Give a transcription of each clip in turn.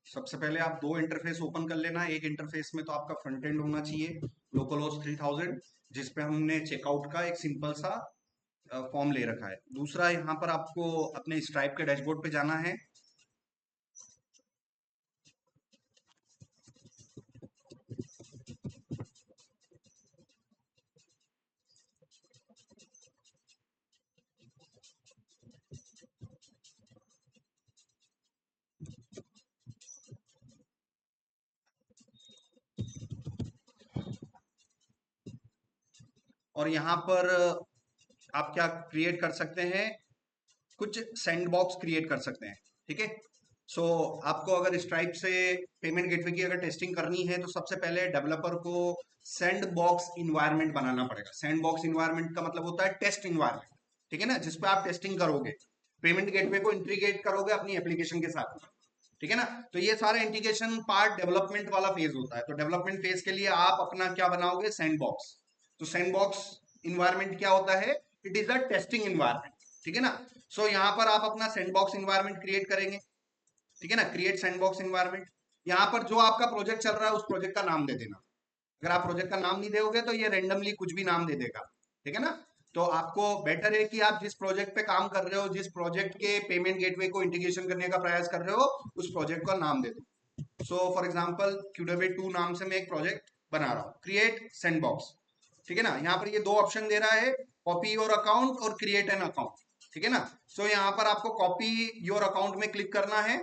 सबसे पहले आप दो इंटरफेस ओपन कर लेना। एक इंटरफेस में तो आपका फ्रंट एंड होना चाहिए, लोकल होस्ट 3000, जिसपे हमने चेकआउट का एक सिंपल सा फॉर्म ले रखा है। दूसरा, यहाँ पर आपको अपने स्ट्राइप के डैशबोर्ड पे जाना है। और यहाँ पर आप क्या क्रिएट कर सकते हैं, कुछ सैंडबॉक्स क्रिएट कर सकते हैं। ठीक है। सो आपको अगर स्ट्राइप से पेमेंट गेटवे की अगर टेस्टिंग करनी है तो सबसे पहले डेवलपर को सैंड बॉक्स इन्वायरमेंट बनाना पड़ेगा। सैंड बॉक्स इन्वायरमेंट का मतलब होता है टेस्ट इन्वायरमेंट। ठीक है ना, जिसपे आप टेस्टिंग करोगे, पेमेंट गेटवे को इंटीग्रेट करोगे अपनी एप्लीकेशन के साथ। ठीक है ना। तो ये सारा इंटीग्रेशन पार्ट डेवलपमेंट वाला फेज होता है। तो डेवलपमेंट फेज के लिए आप अपना क्या बनाओगे, सैंड बॉक्स। तो सैंड बॉक्स इन्वायरमेंट क्या होता है, it is a testing environment. ठीक है ना। सो यहाँ पर आप अपना सैंडबॉक्स इन्वायरमेंट क्रिएट करेंगे। ठीक है ना, क्रिएट सैंडबॉक्स इन्वायरमेंट। यहाँ पर जो आपका प्रोजेक्ट चल रहा है उस प्रोजेक्ट का नाम दे देना। अगर आप प्रोजेक्ट का नाम नहीं दोगे तो ये रेंडमली कुछ भी नाम दे देगा। ठीक है ना। तो आपको बेटर है कि आप जिस प्रोजेक्ट पे काम कर रहे हो, जिस प्रोजेक्ट के पेमेंट गेटवे को इंटीग्रेशन करने का प्रयास कर रहे हो, उस प्रोजेक्ट का नाम दे दो। सो फॉर एग्जाम्पल QW2 नाम से मैं एक प्रोजेक्ट बना रहा हूँ, क्रिएट सैंडबॉक्स। ठीक है ना। यहाँ पर ये दो ऑप्शन दे रहा है, कॉपी योर अकाउंट और क्रिएट एन अकाउंट। ठीक है ना। सो यहाँ पर आपको कॉपी योर अकाउंट में क्लिक करना है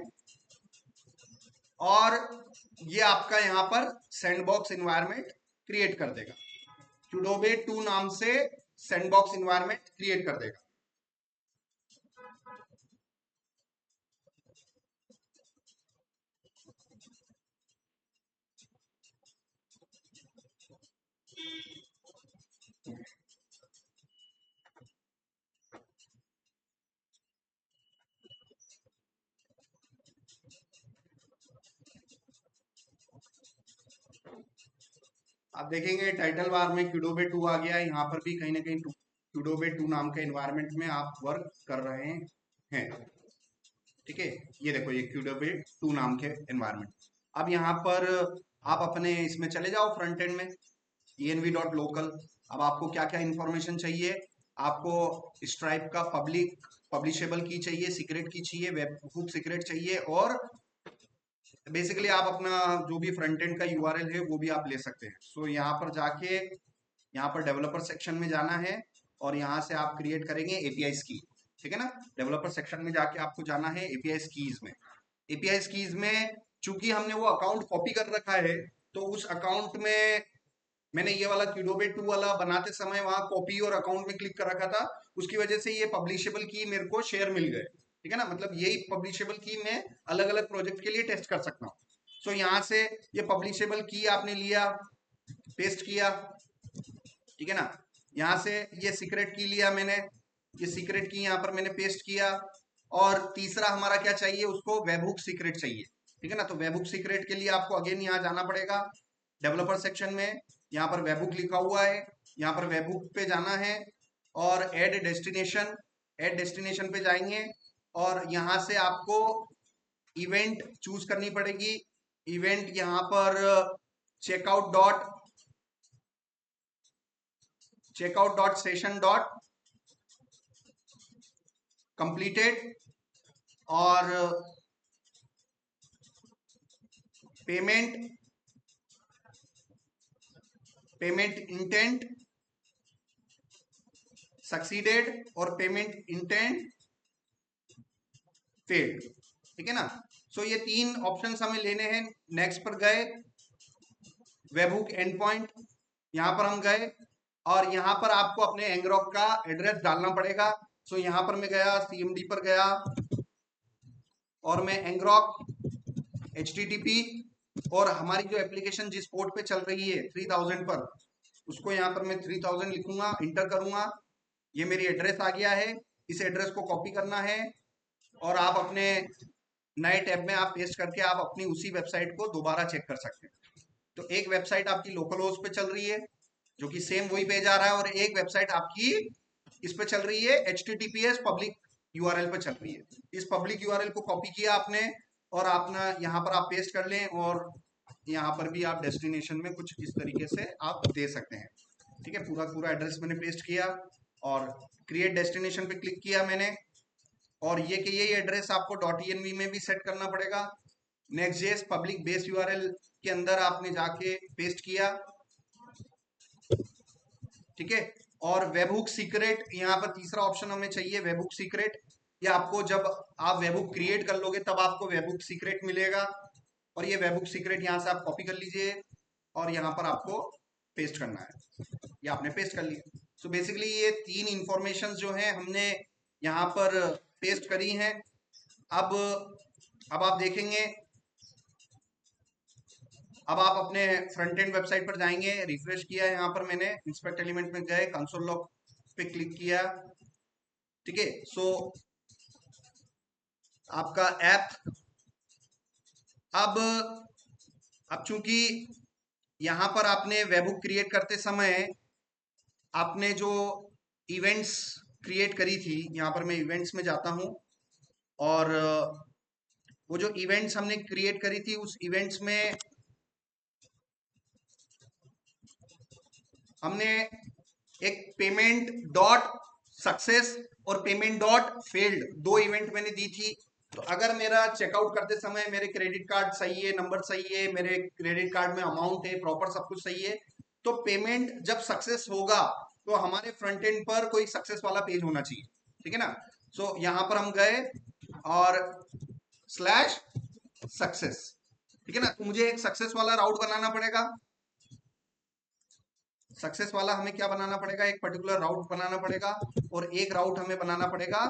और ये आपका यहाँ पर सैंडबॉक्स इन्वायरमेंट क्रिएट कर देगा। QW2 नाम से सैंडबॉक्स इन्वायरमेंट क्रिएट कर देगा। आप देखेंगे टाइटल बार में QW2 आ गया है। यहाँ पर भी कहीं ना कहीं QW2 नाम के इन्वायरमेंट में आप वर्क कर रहे हैं। ठीक है। ये देखो, ये QW2 नाम के एनवायरनमेंट। अब यहाँ पर आप अपने इसमें चले जाओ फ्रंट एंड में, env.local। अब आपको क्या क्या इंफॉर्मेशन चाहिए, आपको स्ट्राइप का पब्लिशेबल की चाहिए, सीक्रेट की चाहिए, वेब हुक सीक्रेट चाहिए, और बेसिकली आप अपना जो भी फ्रंट एंड का यूआरएल है वो भी आप ले सकते हैं। सो यहाँ पर जाके यहाँ पर डेवलपर सेक्शन में जाना है और यहाँ से आप क्रिएट करेंगे एपीआई की। ठीक है ना। डेवलपर सेक्शन में जाके आपको जाना है एपीआई कीज में। एपीआई कीज में चूंकि हमने वो अकाउंट कॉपी कर रखा है, तो उस अकाउंट में मैंने ये वाला QW2 वाला बनाते समय वहां कॉपी और अकाउंट में क्लिक कर रखा था। उसकी वजह से ये पब्लिशेबल की मेरे को शेयर मिल गए। ठीक है ना, मतलब यही पब्लिशेबल की मैं अलग अलग प्रोजेक्ट के लिए टेस्ट कर सकता हूँ। सो यहाँ से ये पब्लिशेबल की आपने लिया, पेस्ट किया। ठीक है ना। यहाँ से ये सीक्रेट की लिया मैंने, ये सीक्रेट की यहाँ पर मैंने पेस्ट किया। और तीसरा हमारा क्या चाहिए, उसको वेबहुक सीक्रेट चाहिए। ठीक है ना। तो वेबहुक सीक्रेट के लिए आपको अगेन यहाँ जाना पड़ेगा डेवलपर सेक्शन में। यहाँ पर वेबहुक लिखा हुआ है, यहाँ पर वेबहुक पे जाना है और ऐड डेस्टिनेशन पे जाएंगे। और यहाँ से आपको इवेंट चूज करनी पड़ेगी। इवेंट यहाँ पर checkout.session completed और पेमेंट इंटेंट सक्सीडेड और पेमेंट इंटेंट फेल्ड। ठीक है ना। सो ये तीन ऑप्शंस हमें लेने हैं। नेक्स्ट पर गए, वेबहुक एंड पॉइंट, यहां पर हम गए और यहां पर आपको अपने एंग्रॉक का एड्रेस डालना पड़ेगा। सो यहां पर मैं गया, CMD पर गया और मैं एंग्रॉक HTTP और हमारी जो एप्लीकेशन जिस पोर्ट पे चल रही है 3000 पर, उसको यहाँ पर मैं 3000 लिखूंगा, इंटर करूंगा। ये मेरी एड्रेस आ गया है। इस एड्रेस को कॉपी करना है और आप अपने नए टैब में आप पेस्ट करके आप अपनी उसी वेबसाइट को दोबारा चेक कर सकते हैं। तो एक वेबसाइट आपकी लोकल होस्ट पे चल रही है जो कि सेम वही पेज आ रहा है, और एक वेबसाइट आपकी इस पे चल रही है HTTPS पब्लिक यूआरएल पर चल रही है। इस पब्लिक यूआरएल को कॉपी किया आपने और आपने यहाँ पर आप पेस्ट कर लें और यहाँ पर भी आप डेस्टिनेशन में कुछ इस तरीके से आप दे सकते हैं। ठीक है, पूरा पूरा एड्रेस मैंने पेस्ट किया और क्रिएट डेस्टिनेशन पे क्लिक किया मैंने, और ये कि यही एड्रेस आपको .env में भी सेट करना पड़ेगा। नेक्स्ट.js पब्लिक बेस यूआरएल के अंदर आपने जाके पेस्ट किया। ठीक है, और वेबहुक सीक्रेट यहाँ पर तीसरा ऑप्शन हमें चाहिए, वेबहुक सीक्रेट। ये आपको जब आप वेबहुक क्रिएट कर लोगे तब आपको वेबहुक सीक्रेट मिलेगा, और ये वेबहुक सीक्रेट यहाँ से आप कॉपी कर लीजिए और यहाँ पर आपको पेस्ट करना है। ये आपने पेस्ट कर लिया। सो बेसिकली ये तीन इंफॉर्मेशन जो है हमने यहाँ पर पेस्ट करी हैं। अब आप देखेंगे, अब आप अपने फ्रंट एंड वेबसाइट पर जाएंगे, रिफ्रेश किया यहाँ पर मैंने, इंस्पेक्ट एलिमेंट में गए, कंसोल लॉग पे क्लिक किया। ठीक है, सो आपका ऐप अब चूंकि यहाँ पर आपने वेबहुक क्रिएट करते समय आपने जो इवेंट्स क्रिएट करी थी, यहाँ पर मैं इवेंट्स में जाता हूँ और वो जो इवेंट्स हमने क्रिएट करी थी उस इवेंट्स में हमने एक पेमेंट डॉट सक्सेस और पेमेंट डॉट फेल्ड दो इवेंट मैंने दी थी। तो अगर मेरा चेकआउट करते समय मेरे क्रेडिट कार्ड सही है, नंबर सही है, मेरे क्रेडिट कार्ड में अमाउंट है, प्रॉपर सब कुछ सही है, तो पेमेंट जब सक्सेस होगा तो हमारे फ्रंट एंड पर कोई सक्सेस वाला पेज होना चाहिए। ठीक है ना, सो यहाँ पर हम गए और स्लैश सक्सेस। ठीक है ना, तो मुझे एक सक्सेस वाला राउट बनाना पड़ेगा। सक्सेस वाला हमें क्या बनाना पड़ेगा, एक पर्टिकुलर राउट बनाना पड़ेगा, और एक राउट हमें बनाना पड़ेगा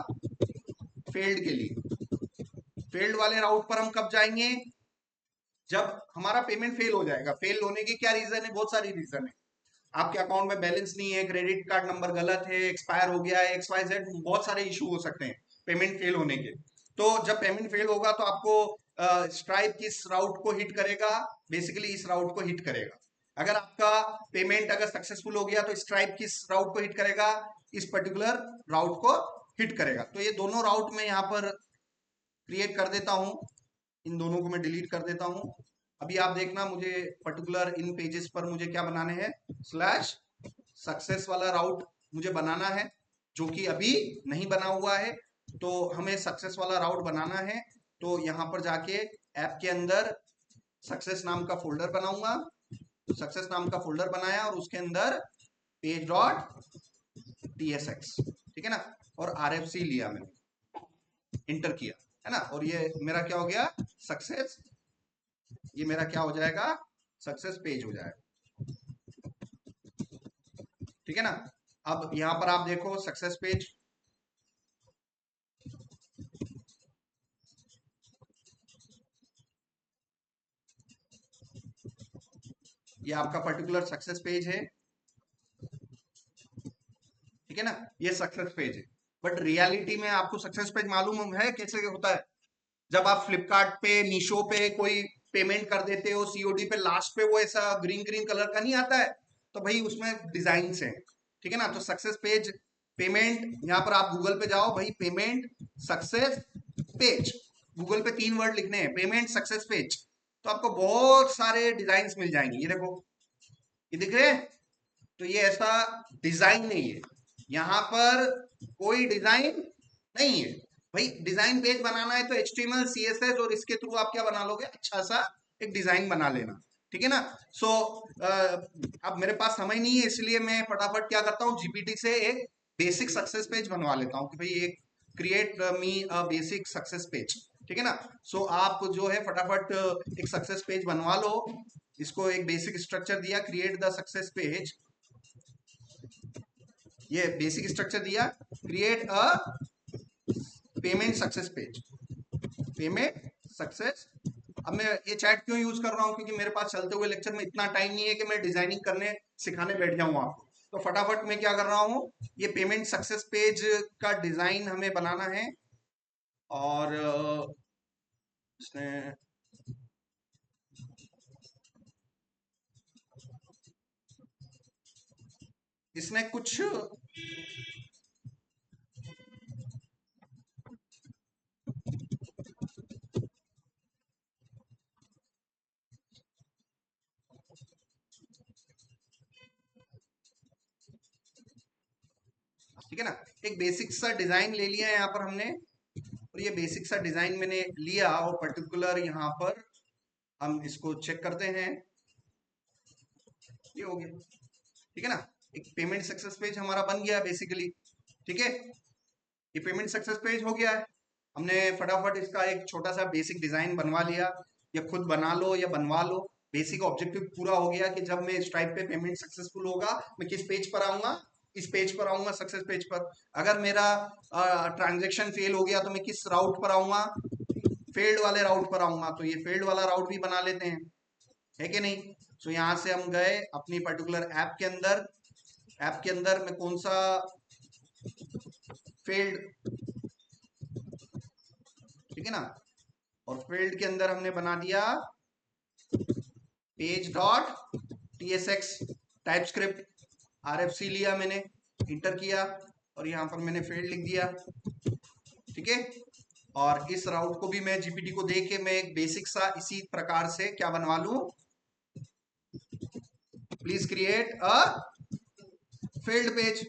फेल्ड के लिए। फेल्ड वाले राउट पर हम कब जाएंगे, जब हमारा पेमेंट फेल हो जाएगा। फेल होने के क्या रीजन है, बहुत सारी रीजन है। आपके अकाउंट में बैलेंस नहीं है, क्रेडिट कार्ड नंबर गलत है, एक्सपायर हो गया है, XYZ, बहुत सारे इशू हो सकते हैं पेमेंट फेल होने के। तो जब पेमेंट फेल होगा तो आपको स्ट्राइप किस राउट को हिट करेगा, बेसिकली इस राउट को हिट करेगा। अगर आपका पेमेंट अगर सक्सेसफुल हो गया तो स्ट्राइप किस राउट को हिट करेगा, इस पर्टिकुलर राउट को हिट करेगा। तो ये दोनों राउट में यहाँ पर क्रिएट कर देता हूं, इन दोनों को मैं डिलीट कर देता हूं। अभी आप देखना, मुझे पर्टिकुलर इन पेजेस पर मुझे क्या बनाने हैं, स्लैश सक्सेस वाला राउट मुझे बनाना है, जो कि अभी नहीं बना हुआ है। तो हमें सक्सेस वाला राउट बनाना है, तो यहाँ पर जाके ऐप के अंदर सक्सेस नाम का फोल्डर बनाऊंगा। सक्सेस नाम का फोल्डर बनाया और उसके अंदर पेज डॉट tsx, ठीक है ना, और RFC लिया मैंने, इंटर किया, है ना, और ये मेरा क्या हो गया, सक्सेस। ये मेरा क्या हो जाएगा, सक्सेस पेज हो जाएगा। ठीक है ना, अब यहां पर आप देखो सक्सेस पेज, ये आपका पर्टिकुलर सक्सेस पेज है। ठीक है ना, ये सक्सेस पेज है। बट रियलिटी में आपको सक्सेस पेज मालूम है कैसे होता है, जब आप फ्लिपकार्ट पे, मीशो पे कोई पेमेंट कर देते हो COD पे, लास्ट पे वो ऐसा ग्रीन ग्रीन कलर का नहीं आता है, तो भाई उसमें डिजाइन है। ठीक है ना, तो सक्सेस पेज पेमेंट, यहाँ पर आप गूगल पे जाओ भाई, पेमेंट सक्सेस पेज, गूगल पे 3 वर्ड लिखने हैं, पेमेंट सक्सेस पेज, तो आपको बहुत सारे डिजाइन मिल जाएंगे। ये देखो, ये दिख रहे हैं, तो ये ऐसा डिजाइन नहीं है, यहाँ पर कोई डिजाइन नहीं है। भाई डिजाइन पेज बनाना है तो HTML CSS और इसके थ्रू आप क्या बना लोगे, अच्छा सा एक डिजाइन बना लेना। ठीक है ना, सो अब मेरे पास समय नहीं है, इसलिए मैं फटाफट क्या करता हूँ, GPT से एक बेसिक सक्सेस पेज बनवा लेता हूँ कि भाई एक create me a basic success page. ठीक है ना, सो आप जो है फटाफट एक सक्सेस पेज बनवा लो। इसको एक बेसिक स्ट्रक्चर दिया, क्रिएट द सक्सेस पेज, ये बेसिक स्ट्रक्चर दिया, create a payment success page, payment success. अब मैं ये चैट क्यों यूज कर रहा हूँ, क्योंकि मेरे पास चलते हुए लेक्चर में इतना टाइम नहीं है कि मैं डिजाइनिंग करने सिखाने बैठ जाऊँ आपको। तो फटाफट मैं क्या कर रहा हूँ, ये पेमेंट सक्सेस पेज का डिजाइन हमें बनाना है, और इसने इसने कुछ ठीक है ना। एक बेसिक सा डिजाइन ले लिया यहाँ पर हमने, और ये बेसिक सा डिजाइन मैंने लिया और पर्टिकुलर यहाँ पर हम इसको चेक करते हैं। ये हो गया, ठीक है ना। एक पेमेंट सक्सेस पेज हमारा बन गया बेसिकली, ठीक है। ये पेमेंट सक्सेस पेज हो गया है। हमने फटाफट इसका एक छोटा सा बेसिक डिजाइन बनवा लिया, या खुद बना लो या बनवा लो। बेसिक ऑब्जेक्टिव पूरा हो गया कि जब मैं स्ट्राइप पे पेमेंट सक्सेसफुल होगा, मैं किस पेज पर आऊंगा, इस पेज पर आऊंगा, सक्सेस पेज पर। अगर मेरा ट्रांजेक्शन फेल हो गया तो मैं किस राउट पर आऊंगा, फेल्ड वाले राउट पर आऊंगा। तो ये फेल्ड वाला राउट भी बना लेते हैं, है कि नहीं। सो यहाँ से हम गए अपनी पर्टिकुलर ऐप के अंदर। ऐप के अंदर मैं कौन सा फेल्ड, ठीक है ना, और फील्ड के अंदर हमने बना दिया पेज डॉट टीएसएक्स टाइपस्क्रिप्ट, आरएफसी लिया मैंने, इंटर किया और यहां पर मैंने फील्ड लिख दिया, ठीक है। और इस राउट को भी मैं जीपीटी को देख के मैं एक बेसिक सा इसी प्रकार से क्या बनवा लूं, please create a field page,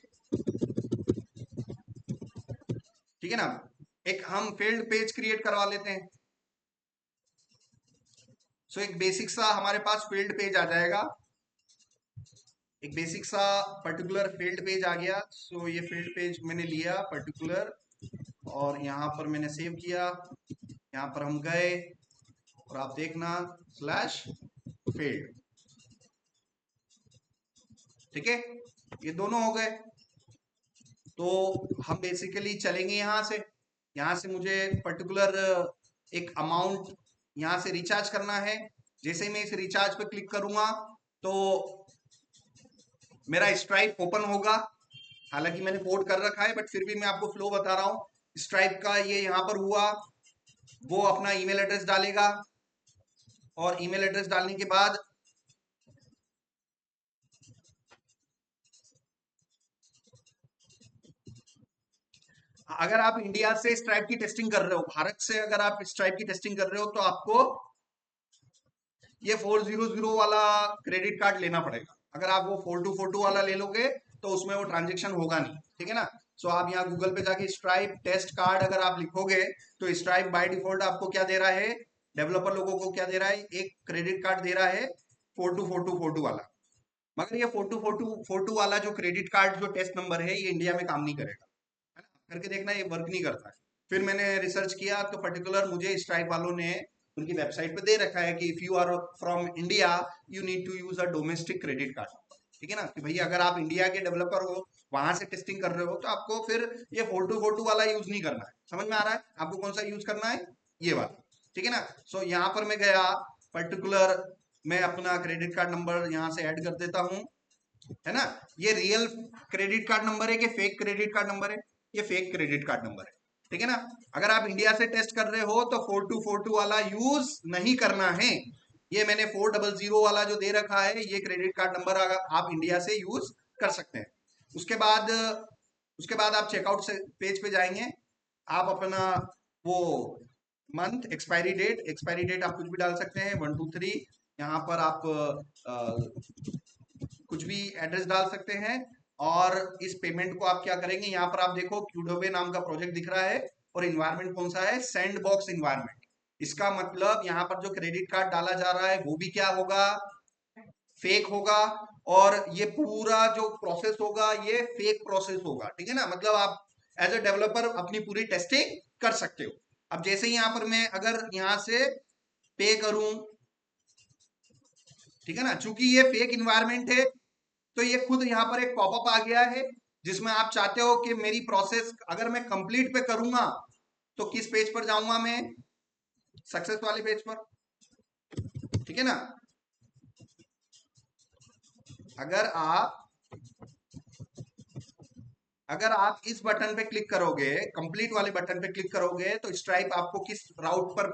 ठीक है ना। एक हम फील्ड पेज क्रिएट करवा लेते हैं। सो एक बेसिक सा हमारे पास फील्ड पेज आ जाएगा, एक बेसिक सा पर्टिकुलर फील्ड पेज आ गया। सो ये फील्ड पेज मैंने लिया पर्टिकुलर, और यहाँ पर मैंने सेव किया। यहाँ पर हम गए और आप देखना स्लैश फील्ड, ठीक है। ये दोनों हो गए। तो हम बेसिकली चलेंगे यहाँ से मुझे पर्टिकुलर एक अमाउंट यहाँ से रिचार्ज करना है। जैसे ही मैं इस रिचार्ज पे क्लिक करूंगा तो मेरा स्ट्राइप ओपन होगा। हालांकि मैंने कोड कर रखा है बट फिर भी मैं आपको फ्लो बता रहा हूँ। स्ट्राइप का ये यहाँ पर हुआ, वो अपना ईमेल एड्रेस डालेगा, और ईमेल एड्रेस डालने के बाद अगर आप इंडिया से स्ट्राइप की टेस्टिंग कर रहे हो, भारत से अगर आप स्ट्राइप की टेस्टिंग कर रहे हो, तो आपको ये 400 वाला क्रेडिट कार्ड लेना पड़ेगा। अगर आप वो 4242 वाला ले लोगे तो उसमें वो ट्रांजेक्शन होगा नहीं, ठीक है ना। सो आप यहाँ गूगल पे जाके स्ट्राइप टेस्ट कार्ड अगर आप लिखोगे तो स्ट्राइप बाय डिफॉल्ट आपको क्या दे रहा है, डेवलपर लोगों को क्या दे रहा है, एक क्रेडिट कार्ड दे रहा है 424242 वाला। मगर ये 424242 वाला जो क्रेडिट कार्ड जो टेस्ट नंबर है, ये इंडिया में काम नहीं करेगा, है ना। करके देखना, ये वर्क नहीं करता है। फिर मैंने रिसर्च किया तो पर्टिकुलर मुझे स्ट्राइप वालों ने उनकी वेबसाइट पे दे रखा है कि if you are from India you need to use a domestic credit card, ठीक है ना। कि भैया अगर आप इंडिया के डेवलपर हो, वहां से टेस्टिंग कर रहे हो, तो आपको फिर ये 4242 वाला यूज नहीं करना है। समझ में आ रहा है आपको कौन सा यूज करना है, ये वाला, ठीक है ना। सो यहाँ पर मैं गया पर्टिकुलर, मैं अपना क्रेडिट कार्ड नंबर यहाँ से ऐड कर देता हूँ, है ना। ये रियल क्रेडिट कार्ड नंबर है कि फेक क्रेडिट कार्ड नंबर है, ये फेक क्रेडिट कार्ड नंबर है, ठीक है ना। अगर आप इंडिया से टेस्ट कर रहे हो तो 4242 वाला यूज नहीं करना है। ये मैंने 400 वाला जो दे रखा है, ये क्रेडिट कार्ड नंबर अगर आप इंडिया से यूज कर सकते हैं। उसके बाद आप चेकआउट से पेज पे जाएंगे, आप अपना वो मंथ, एक्सपायरी डेट आप कुछ भी डाल सकते हैं, 123। यहाँ पर आप कुछ भी एड्रेस डाल सकते हैं, और इस पेमेंट को आप क्या करेंगे, यहाँ पर आप देखो क्यूडोबे नाम का प्रोजेक्ट दिख रहा है, और इन्वायरमेंट कौन सा है, सैंड बॉक्स इन्वायरमेंट। इसका मतलब यहाँ पर जो क्रेडिट कार्ड डाला जा रहा है वो भी क्या होगा, फेक होगा, और ये पूरा जो प्रोसेस होगा ये फेक प्रोसेस होगा, ठीक है ना। मतलब आप एज अ डेवलपर अपनी पूरी टेस्टिंग कर सकते हो। अब जैसे ही यहाँ पर मैं अगर यहाँ से पे करूं, ठीक है ना, चूंकि ये फेक इन्वायरमेंट है तो ये खुद यहाँ पर एक पॉपअप आ गया है, जिसमें आप चाहते हो कि मेरी प्रोसेस अगर मैं कंप्लीट पे करूंगा तो किस पेज पर जाऊंगा मैं, सक्सेस वाले पेज पर, ठीक है ना। अगर आप अगर आप इस बटन पे क्लिक करोगे, कंप्लीट वाले बटन पे क्लिक करोगे, तो स्ट्राइप आपको किस राउट पर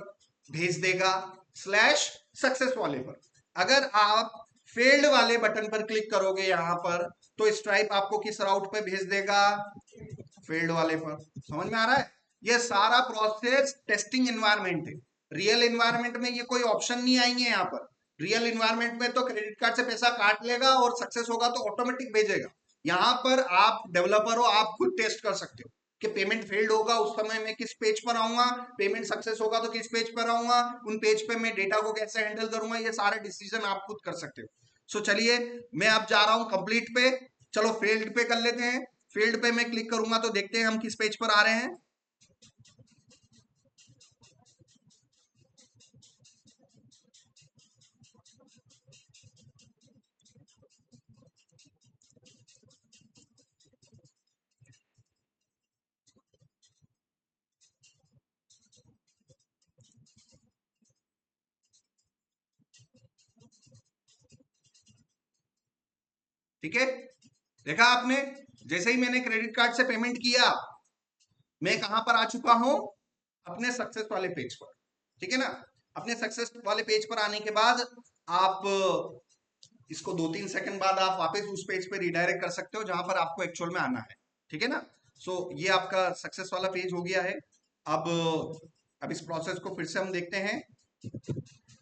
भेज देगा, स्लैश सक्सेस वाले पर। अगर आप फेल्ड वाले बटन पर क्लिक करोगे यहां पर, तो स्ट्राइप आपको किस राउट पे भेज देगा, फेल्ड वाले पर। समझ में आ रहा है, ये सारा प्रोसेस टेस्टिंग एनवायरमेंट है। रियल एनवायरमेंट में ये कोई ऑप्शन नहीं आएंगे यहाँ पर। रियल एनवायरमेंट में तो क्रेडिट कार्ड से पैसा काट लेगा और सक्सेस होगा तो ऑटोमेटिक भेजेगा। यहां पर आप डेवलपर हो, आप खुद टेस्ट कर सकते हो कि पेमेंट फेल्ड होगा उस समय मैं किस पेज पर आऊंगा, पेमेंट सक्सेस होगा तो किस पेज पर आऊंगा, उन पेज पे मैं डेटा को कैसे हैंडल करूंगा, ये सारे डिसीजन आप खुद कर सकते हो। सो चलिए मैं अब जा रहा हूं कंप्लीट पे। चलो फेल्ड पे कर लेते हैं। फील्ड पे मैं क्लिक करूंगा तो देखते हैं हम किस पेज पर आ रहे हैं। ठीक है, देखा आपने, जैसे ही मैंने क्रेडिट कार्ड से पेमेंट किया मैं कहां पर आ चुका हूं, अपने सक्सेस वाले पेज पर। ठीक है ना, अपने सक्सेस वाले पेज पर आने के बाद आप इसको 2-3 सेकंड बाद आप वापस उस पेज पे रिडायरेक्ट कर सकते हो जहां पर आपको एक्चुअल में आना है। ठीक है ना, सो ये आपका सक्सेस वाला पेज हो गया है। अब अब इस प्रोसेस को फिर से हम देखते हैं।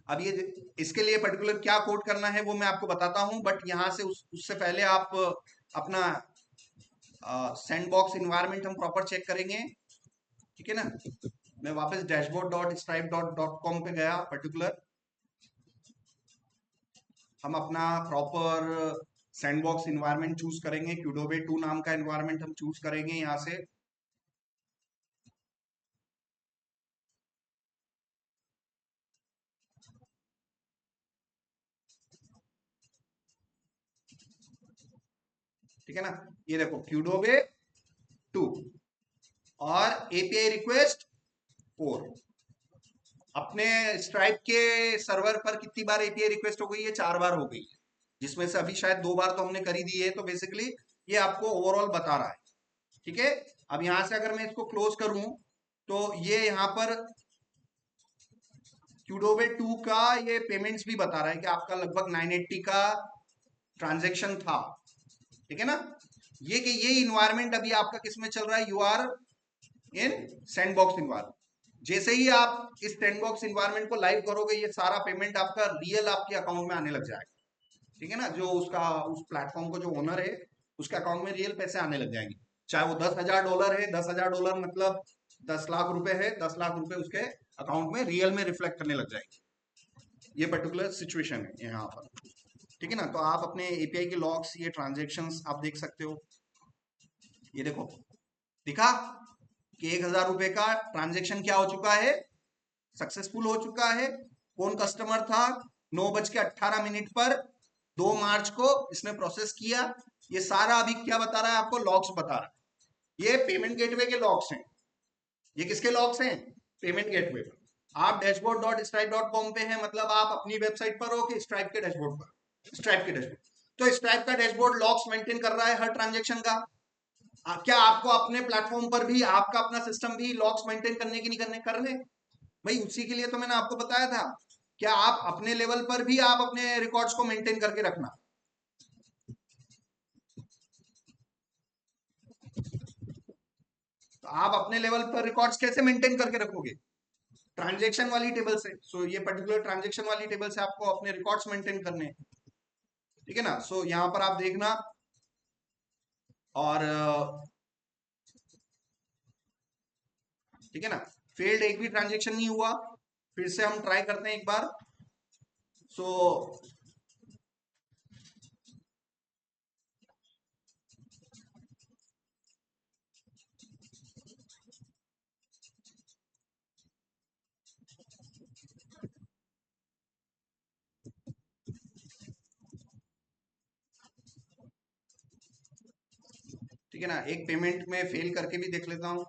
अब ये इसके लिए पर्टिकुलर क्या कोड करना है वो मैं आपको बताता हूं, बट यहां से उससे पहले आप अपना सैंडबॉक्स इन्वायरमेंट हम प्रॉपर चेक करेंगे। ठीक है ना, मैं वापस dashboard.stripe.com पे गया। पर्टिकुलर हम अपना प्रॉपर सैंडबॉक्स इन्वायरमेंट चूज करेंगे, क्यूडोबे 2 नाम का इन्वायरमेंट हम चूज करेंगे यहां से। ठीक है ना, ये देखो क्यूडोबे 2 और एपीआई रिक्वेस्ट 4। अपने स्ट्राइप के सर्वर पर कितनी बार एपीआई रिक्वेस्ट हो गई है? 4 बार हो गई है, जिसमें से अभी शायद 2 बार तो हमने कर ही दी है। तो बेसिकली ये आपको ओवरऑल बता रहा है। ठीक है, अब यहां से अगर मैं इसको क्लोज करूं तो ये यहां पर क्यूडोबे 2 का ये पेमेंट्स भी बता रहा है कि आपका लगभग 980 का ट्रांजेक्शन था। ठीक है ना, ये इन्वायरमेंट अभी आपका किस में चल रहा है? You are in sandbox environment. जैसे ही आप इस सैंडबॉक्स इन्वायरमेंट को लाइव करोगे ये सारा पेमेंट आपका रियल आपके अकाउंट में आने लग जाएगा। ठीक है ना, जो उसका उस प्लेटफॉर्म को जो ओनर है उसके अकाउंट में रियल पैसे आने लग जाएंगे। चाहे वो $10,000 है, $10,000 मतलब 10 लाख रुपए है, 10 लाख रुपए उसके अकाउंट में रियल में रिफ्लेक्ट करने लग जाएंगे। ये पर्टिकुलर सिचुएशन है यहाँ पर। ठीक है ना, तो आप अपने एपीआई के लॉग्स, ये ट्रांजेक्शन्स आप देख सकते हो। ये देखो दिखा कि $1,000 का ट्रांजेक्शन क्या हो चुका है? सक्सेसफुल हो चुका है। कौन कस्टमर था? 9:18 पर 2 मार्च को इसने प्रोसेस किया। ये सारा अभी क्या बता रहा है आपको? लॉग्स बता रहा है। ये पेमेंट गेटवे के लॉग्स हैं। ये किसके लॉग्स हैं? पेमेंट गेटवे पर। आप dashboard.stripe.com पे हैं, मतलब आप अपनी वेबसाइट पर हो कि स्ट्राइप के डैशबोर्ड पर? स्ट्राइप के डैशबोर्ड। तो स्ट्राइप का डैशबोर्ड लॉग्स मेंटेन कर रहा है हर ट्रांजेक्शन का। क्या आपको अपने प्लेटफॉर्म पर भी आपका अपना सिस्टम भी लॉग्स मेंटेन करने की नहीं करने भाई? उसी के लिए तो मैंने आपको बताया था। क्या आप अपने लेवल पर भी आप अपने रिकॉर्ड्स को मेंटेन करके रखना। तो आप अपने लेवल पर रिकॉर्ड्स कैसे मेंटेन करके रखोगे? ट्रांजेक्शन वाली टेबल से। सो ये पर्टिकुलर ट्रांजेक्शन वाली टेबल से आपको अपने रिकॉर्ड्स मेंटेन करने हैं। ठीक है ना, सो यहां पर आप देखना। और ठीक है ना, फेल्ड एक भी ट्रांजेक्शन नहीं हुआ। फिर से हम ट्राई करते हैं एक बार। सो ठीक है ना, एक पेमेंट में फेल करके भी देख लेता हूं।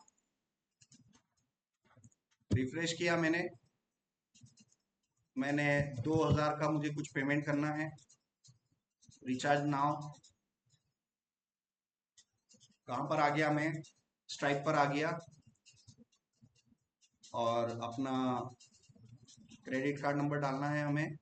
रिफ्रेश किया मैंने 2,000 का मुझे कुछ पेमेंट करना है। Recharge now. कहां पर आ गया मैं? स्ट्राइप पर आ गया और अपना क्रेडिट कार्ड नंबर डालना है हमें।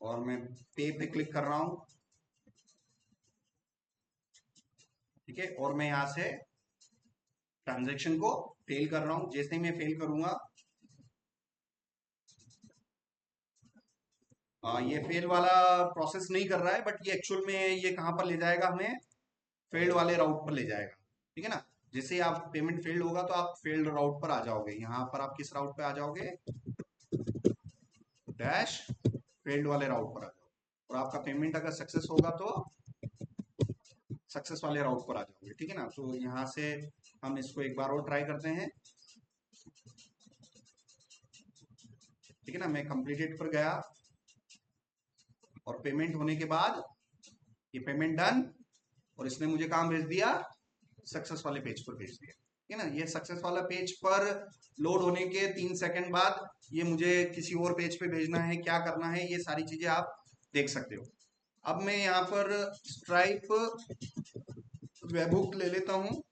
और मैं पे पे क्लिक कर रहा हूं, ठीक है। और मैं यहां से ट्रांजैक्शन को फेल कर रहा हूं। जैसे ही मैं फेल करूंगा, ये फेल वाला प्रोसेस नहीं कर रहा है, बट ये एक्चुअल में ये कहां पर ले जाएगा, हमें फेल्ड वाले राउट पर ले जाएगा, ठीक है ना। जैसे ही आप पेमेंट फेल्ड होगा तो आप फेल्ड राउट पर आ जाओगे। यहाँ पर आप किस राउट पे आ जाओगे, डैश फेल्ड वाले राउट पर आ जाओगे। और आपका पेमेंट अगर सक्सेस होगा तो सक्सेस वाले राउट पर आ जाओगे, ठीक है ना। तो यहाँ से हम इसको एक बार और ट्राई करते हैं, ठीक है ना। मैं कंप्लीटेड पर गया और पेमेंट होने के बाद ये पेमेंट डन, और इसने मुझे काम भेज दिया, सक्सेस वाले पेज पर भेज दिया, ठीक है ना। ये सक्सेस वाला पेज पर लोड होने के 3 सेकंड बाद ये मुझे किसी और पेज पे भेजना है, क्या करना है, ये सारी चीजें आप देख सकते हो। अब मैं यहाँ पर स्ट्राइप वेबहुक ले लेता हूँ,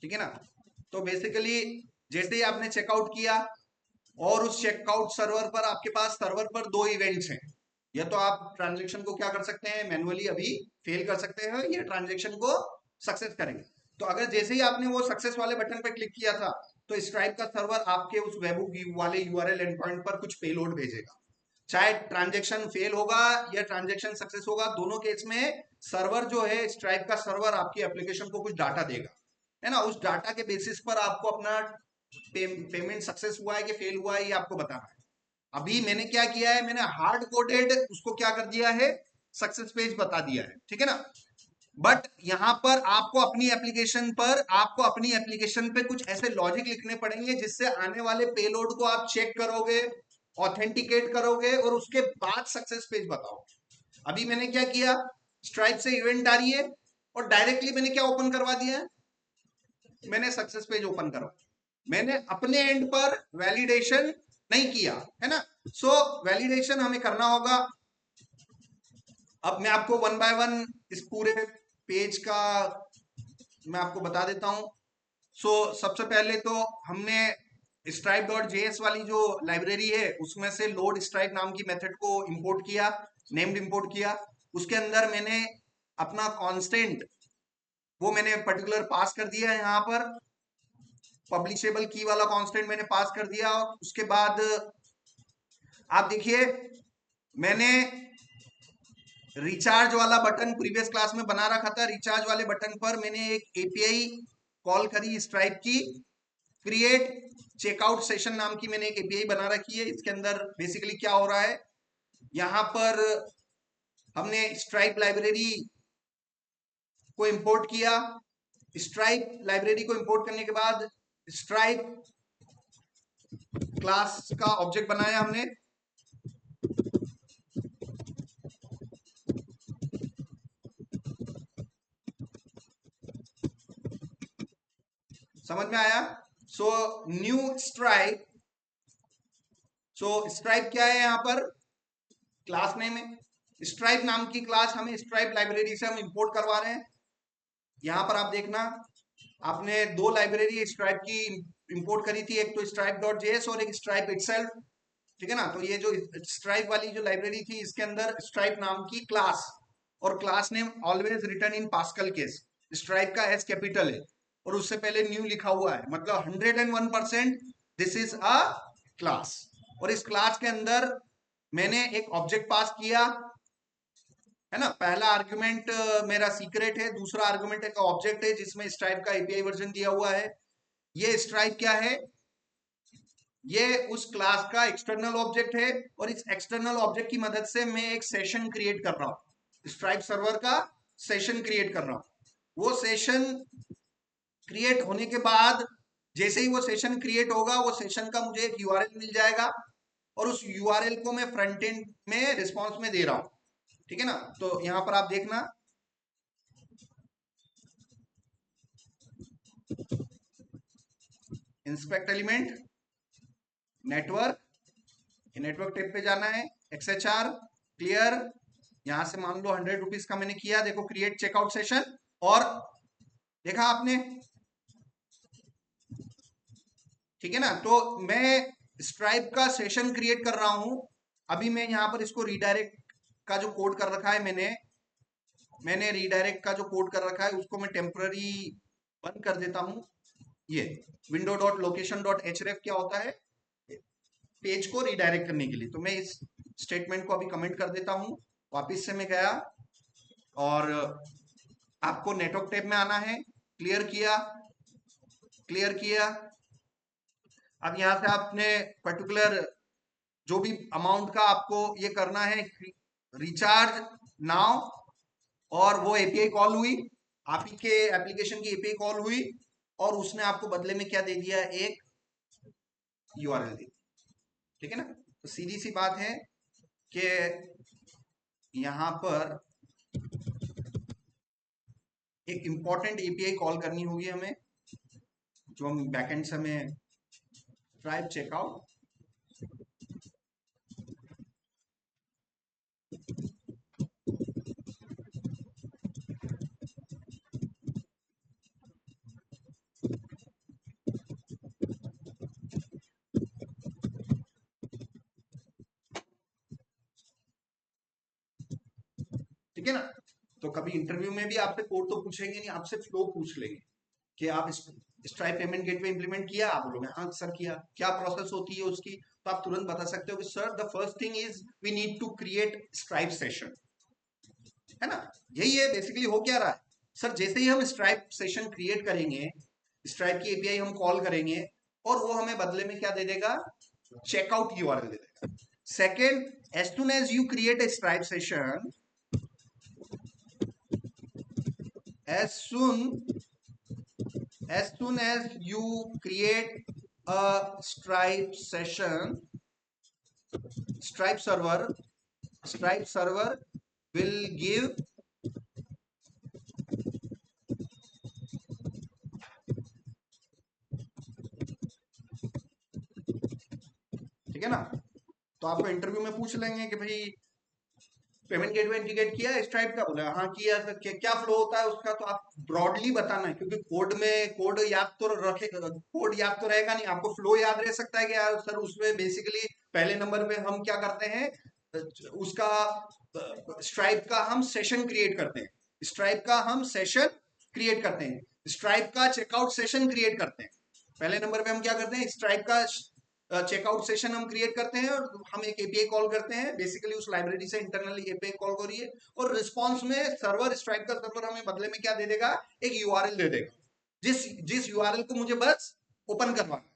ठीक है ना। तो बेसिकली जैसे ही आपने चेकआउट किया और उस चेकआउट सर्वर पर, आपके पास सर्वर पर दो इवेंट्स हैं, या तो आप ट्रांजेक्शन को क्या कर सकते हैं, मैनुअली अभी फेल कर सकते हैं, या ट्रांजेक्शन को सक्सेस करेंगे। तो अगर जैसे ही आपने वो सक्सेस वाले बटन पर क्लिक किया था, तो स्ट्राइप का सर्वर आपके उस वेबहुक वाले यूआरएल एंड पॉइंट पर कुछ पेलोड भेजेगा। चाहे ट्रांजेक्शन फेल होगा या ट्रांजेक्शन सक्सेस होगा, दोनों केस में सर्वर जो है, स्ट्राइप का सर्वर आपकी एप्लीकेशन को कुछ डाटा देगा, है ना। उस डाटा के बेसिस पर आपको अपना पेमेंट सक्सेस हुआ है कि फेल हुआ है, ये आपको बताना है। अभी मैंने क्या किया है, मैंने हार्ड कोडेड उसको क्या कर दिया है, सक्सेस पेज बता दिया है, ठीक है ना। बट यहां पर आपको अपनी एप्लीकेशन पे कुछ ऐसे लॉजिक लिखने पड़ेंगे जिससे आने वाले पेलोड को आप चेक करोगे, ऑथेंटिकेट करोगे और उसके बाद सक्सेस पेज बताओगे। अभी मैंने क्या किया, स्ट्राइप से इवेंट आ रही है और डायरेक्टली मैंने क्या ओपन करवा दिया है, मैंने सक्सेस पेज ओपन करा। मैंने अपने एंड पर वैलिडेशन नहीं किया, है ना। सो वैलिडेशन हमें करना होगा। अब मैं आपको वन बाय वन इस पूरे पेज का मैं आपको बता देता हूं। सो सबसे पहले तो हमने stripe.js वाली जो लाइब्रेरी है उसमें से लोड स्ट्राइप नाम की मेथड को इंपोर्ट किया, नेम्ड इंपोर्ट किया। उसके अंदर मैंने अपना कांस्टेंट वो मैंने पर्टिकुलर पास कर दिया है, यहाँ पर पब्लिशेबल की वाला कांस्टेंट मैंने पास कर दिया। उसके बाद आप देखिए, मैंने रिचार्ज वाला बटन प्रीवियस क्लास में बना रखा था। रिचार्ज वाले बटन पर मैंने एक एपीआई कॉल करी स्ट्राइप की, क्रिएट चेकआउट सेशन नाम की मैंने एक एपीआई बना रखी है। इसके अंदर बेसिकली क्या हो रहा है, यहां पर हमने स्ट्राइप लाइब्रेरी को इंपोर्ट किया। स्ट्राइप लाइब्रेरी को इंपोर्ट करने के बाद स्ट्राइप क्लास का ऑब्जेक्ट बनाया हमने। समझ में आया। सो न्यू स्ट्राइप, सो स्ट्राइप क्या है, यहां पर क्लास नेम है। स्ट्राइप नाम की क्लास हमें स्ट्राइप लाइब्रेरी से हम इंपोर्ट करवा रहे हैं। यहां पर आप देखना, आपने दो लाइब्रेरी स्ट्राइप की इंपोर्ट करी थी, एक तो stripe.js और एक स्ट्राइप इटसेल्फ, ठीक है ना। तो ये जो स्ट्राइप वाली जो लाइब्रेरी थी, इसके अंदर स्ट्राइप नाम की क्लास, और क्लास नेम ऑलवेज रिटर्न इन पास्कल केस, स्ट्राइप का एस कैपिटल है और उससे पहले न्यू लिखा हुआ है, मतलब 101% दिस इज अ क्लास। और इस क्लास के अंदर मैंने एक ऑब्जेक्ट पास किया, है ना। पहला आर्गुमेंट मेरा सीक्रेट है, दूसरा आर्गुमेंट एक ऑब्जेक्ट है जिसमें स्ट्राइप का एपीआई वर्जन दिया हुआ है। ये स्ट्राइप क्या है, ये उस क्लास का एक्सटर्नल ऑब्जेक्ट है, और इस एक्सटर्नल ऑब्जेक्ट की मदद से मैं एक सेशन क्रिएट कर रहा हूं, स्ट्राइप सर्वर का सेशन क्रिएट कर रहा हूं। वो सेशन क्रिएट होने के बाद जैसे ही वो सेशन क्रिएट होगा, वो सेशन का मुझे एक यूआरएल मिल जाएगा, और उस यूआरएल को मैं फ्रंट एंड में रिस्पॉन्स में दे रहा हूं, ठीक है ना। तो यहां पर आप देखना, inspect element, network, network tape पे जाना है, XHR क्लियर, यहां से मान लो 100 रुपीज का मैंने किया, देखो क्रिएट चेकआउट सेशन, और देखा आपने ठीक है ना। तो मैं स्ट्राइप का सेशन क्रिएट कर रहा हूं। अभी मैं यहाँ पर इसको रीडायरेक्ट का जो कोड कर रखा है मैंने रीडायरेक्ट का जो कोड कर रखा है उसको मैं टेम्पररी बंद कर देता हूं। ये विंडो डॉट लोकेशन डॉट एचरेफ क्या होता है, पेज को रीडायरेक्ट करने के लिए। तो मैं इस स्टेटमेंट को अभी कमेंट कर देता हूं। वापिस से मैं गया और आपको नेटवर्क टैब में आना है, क्लियर किया, क्लियर किया। अब यहां से आपने पर्टिकुलर जो भी अमाउंट का आपको ये करना है, रिचार्ज नाउ, और वो एपीआई कॉल हुई, आप ही के एप्लीकेशन की एपीआई कॉल हुई और उसने आपको बदले में क्या दे दिया, एक यूआरएल दे दी। ठीक है ना। तो सीधी सी बात है कि यहां पर एक इंपॉर्टेंट एपीआई कॉल करनी होगी हमें, जो हम बैकएंड से हमें stripe चेकआउट, ठीक है ना। तो कभी इंटरव्यू में भी आपसे कोड तो पूछेंगे नहीं, आपसे फ्लो पूछ लेंगे कि आप स्ट्राइप पेमेंट गेटवे इंप्लीमेंट किया, आप बोलोगे हाँ सर किया, क्या प्रोसेस होती है उसकी, तो आप तुरंत बता सकते हो कि sir the first thing is we need to create Stripe session, है ना। यही है बेसिकली हो क्या रहा है सर, जैसे ही हम स्ट्राइप सेशन क्रिएट करेंगे, स्ट्राइप की एपीआई हम कॉल करेंगे और वो हमें बदले में क्या दे देगा, चेकआउट यूआरएल दे देगा। Second, as soon as you create a Stripe session, as soon as you create a stripe session, stripe server will give ठीक है ना। तो आपको इंटरव्यू में पूछ लेंगे कि भाई पेमेंट गेटवे इंटीग्रेट किया है स्ट्राइप का, बोला हाँ किया सर, क्या फ्लो होता है उसका, तो आप ब्रॉडली बताना है, क्योंकि कोड याद तो रखे, कोड याद तो रहेगा नहीं, आपको फ्लो याद रह सकता है कि यार सर उसमें बेसिकली पहले नंबर पे हम क्या करते हैं, उसका स्ट्राइप का हम सेशन क्रिएट करते हैं, स्ट्राइप का हम सेशन क्रिएट करते हैं, स्ट्राइप का चेकआउट सेशन क्रिएट करते हैं। पहले नंबर पे हम क्या करते हैं, स्ट्राइप का चेकआउट सेशन हम क्रिएट करते हैं और हम एक एपीआई कॉल करते हैं, बेसिकली उस लाइब्रेरी से इंटरनली एपीआई कॉल हो रही है और रिस्पांस में सर्वर, स्ट्राइप का सर्वर हमें बदले में क्या दे देगा, एक यूआरएल दे देगा, जिस यूआरएल को मुझे बस ओपन करवाना है।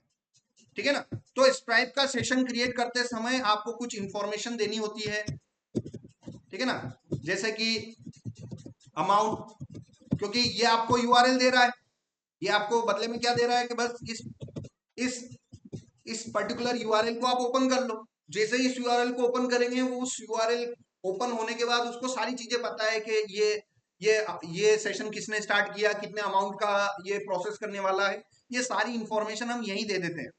ठीक है ना। तो स्ट्राइप का सेशन क्रिएट करते समय आपको कुछ इंफॉर्मेशन देनी होती है, ठीक है ना, जैसे कि अमाउंट, क्योंकि ये आपको यूआरएल दे रहा है, ये आपको बदले में क्या दे रहा है कि बस इस इस पर्टिकुलर यूआरएल को आप ओपन कर लो। जैसे ही इस यूआरएल को ओपन करेंगे, वो उस यूआरएल ओपन होने के बाद उसको सारी चीजें पता है कि ये सेशन किसने स्टार्ट किया, कितने अमाउंट का ये प्रोसेस करने वाला है, ये सारी इंफॉर्मेशन हम यहीं दे देते हैं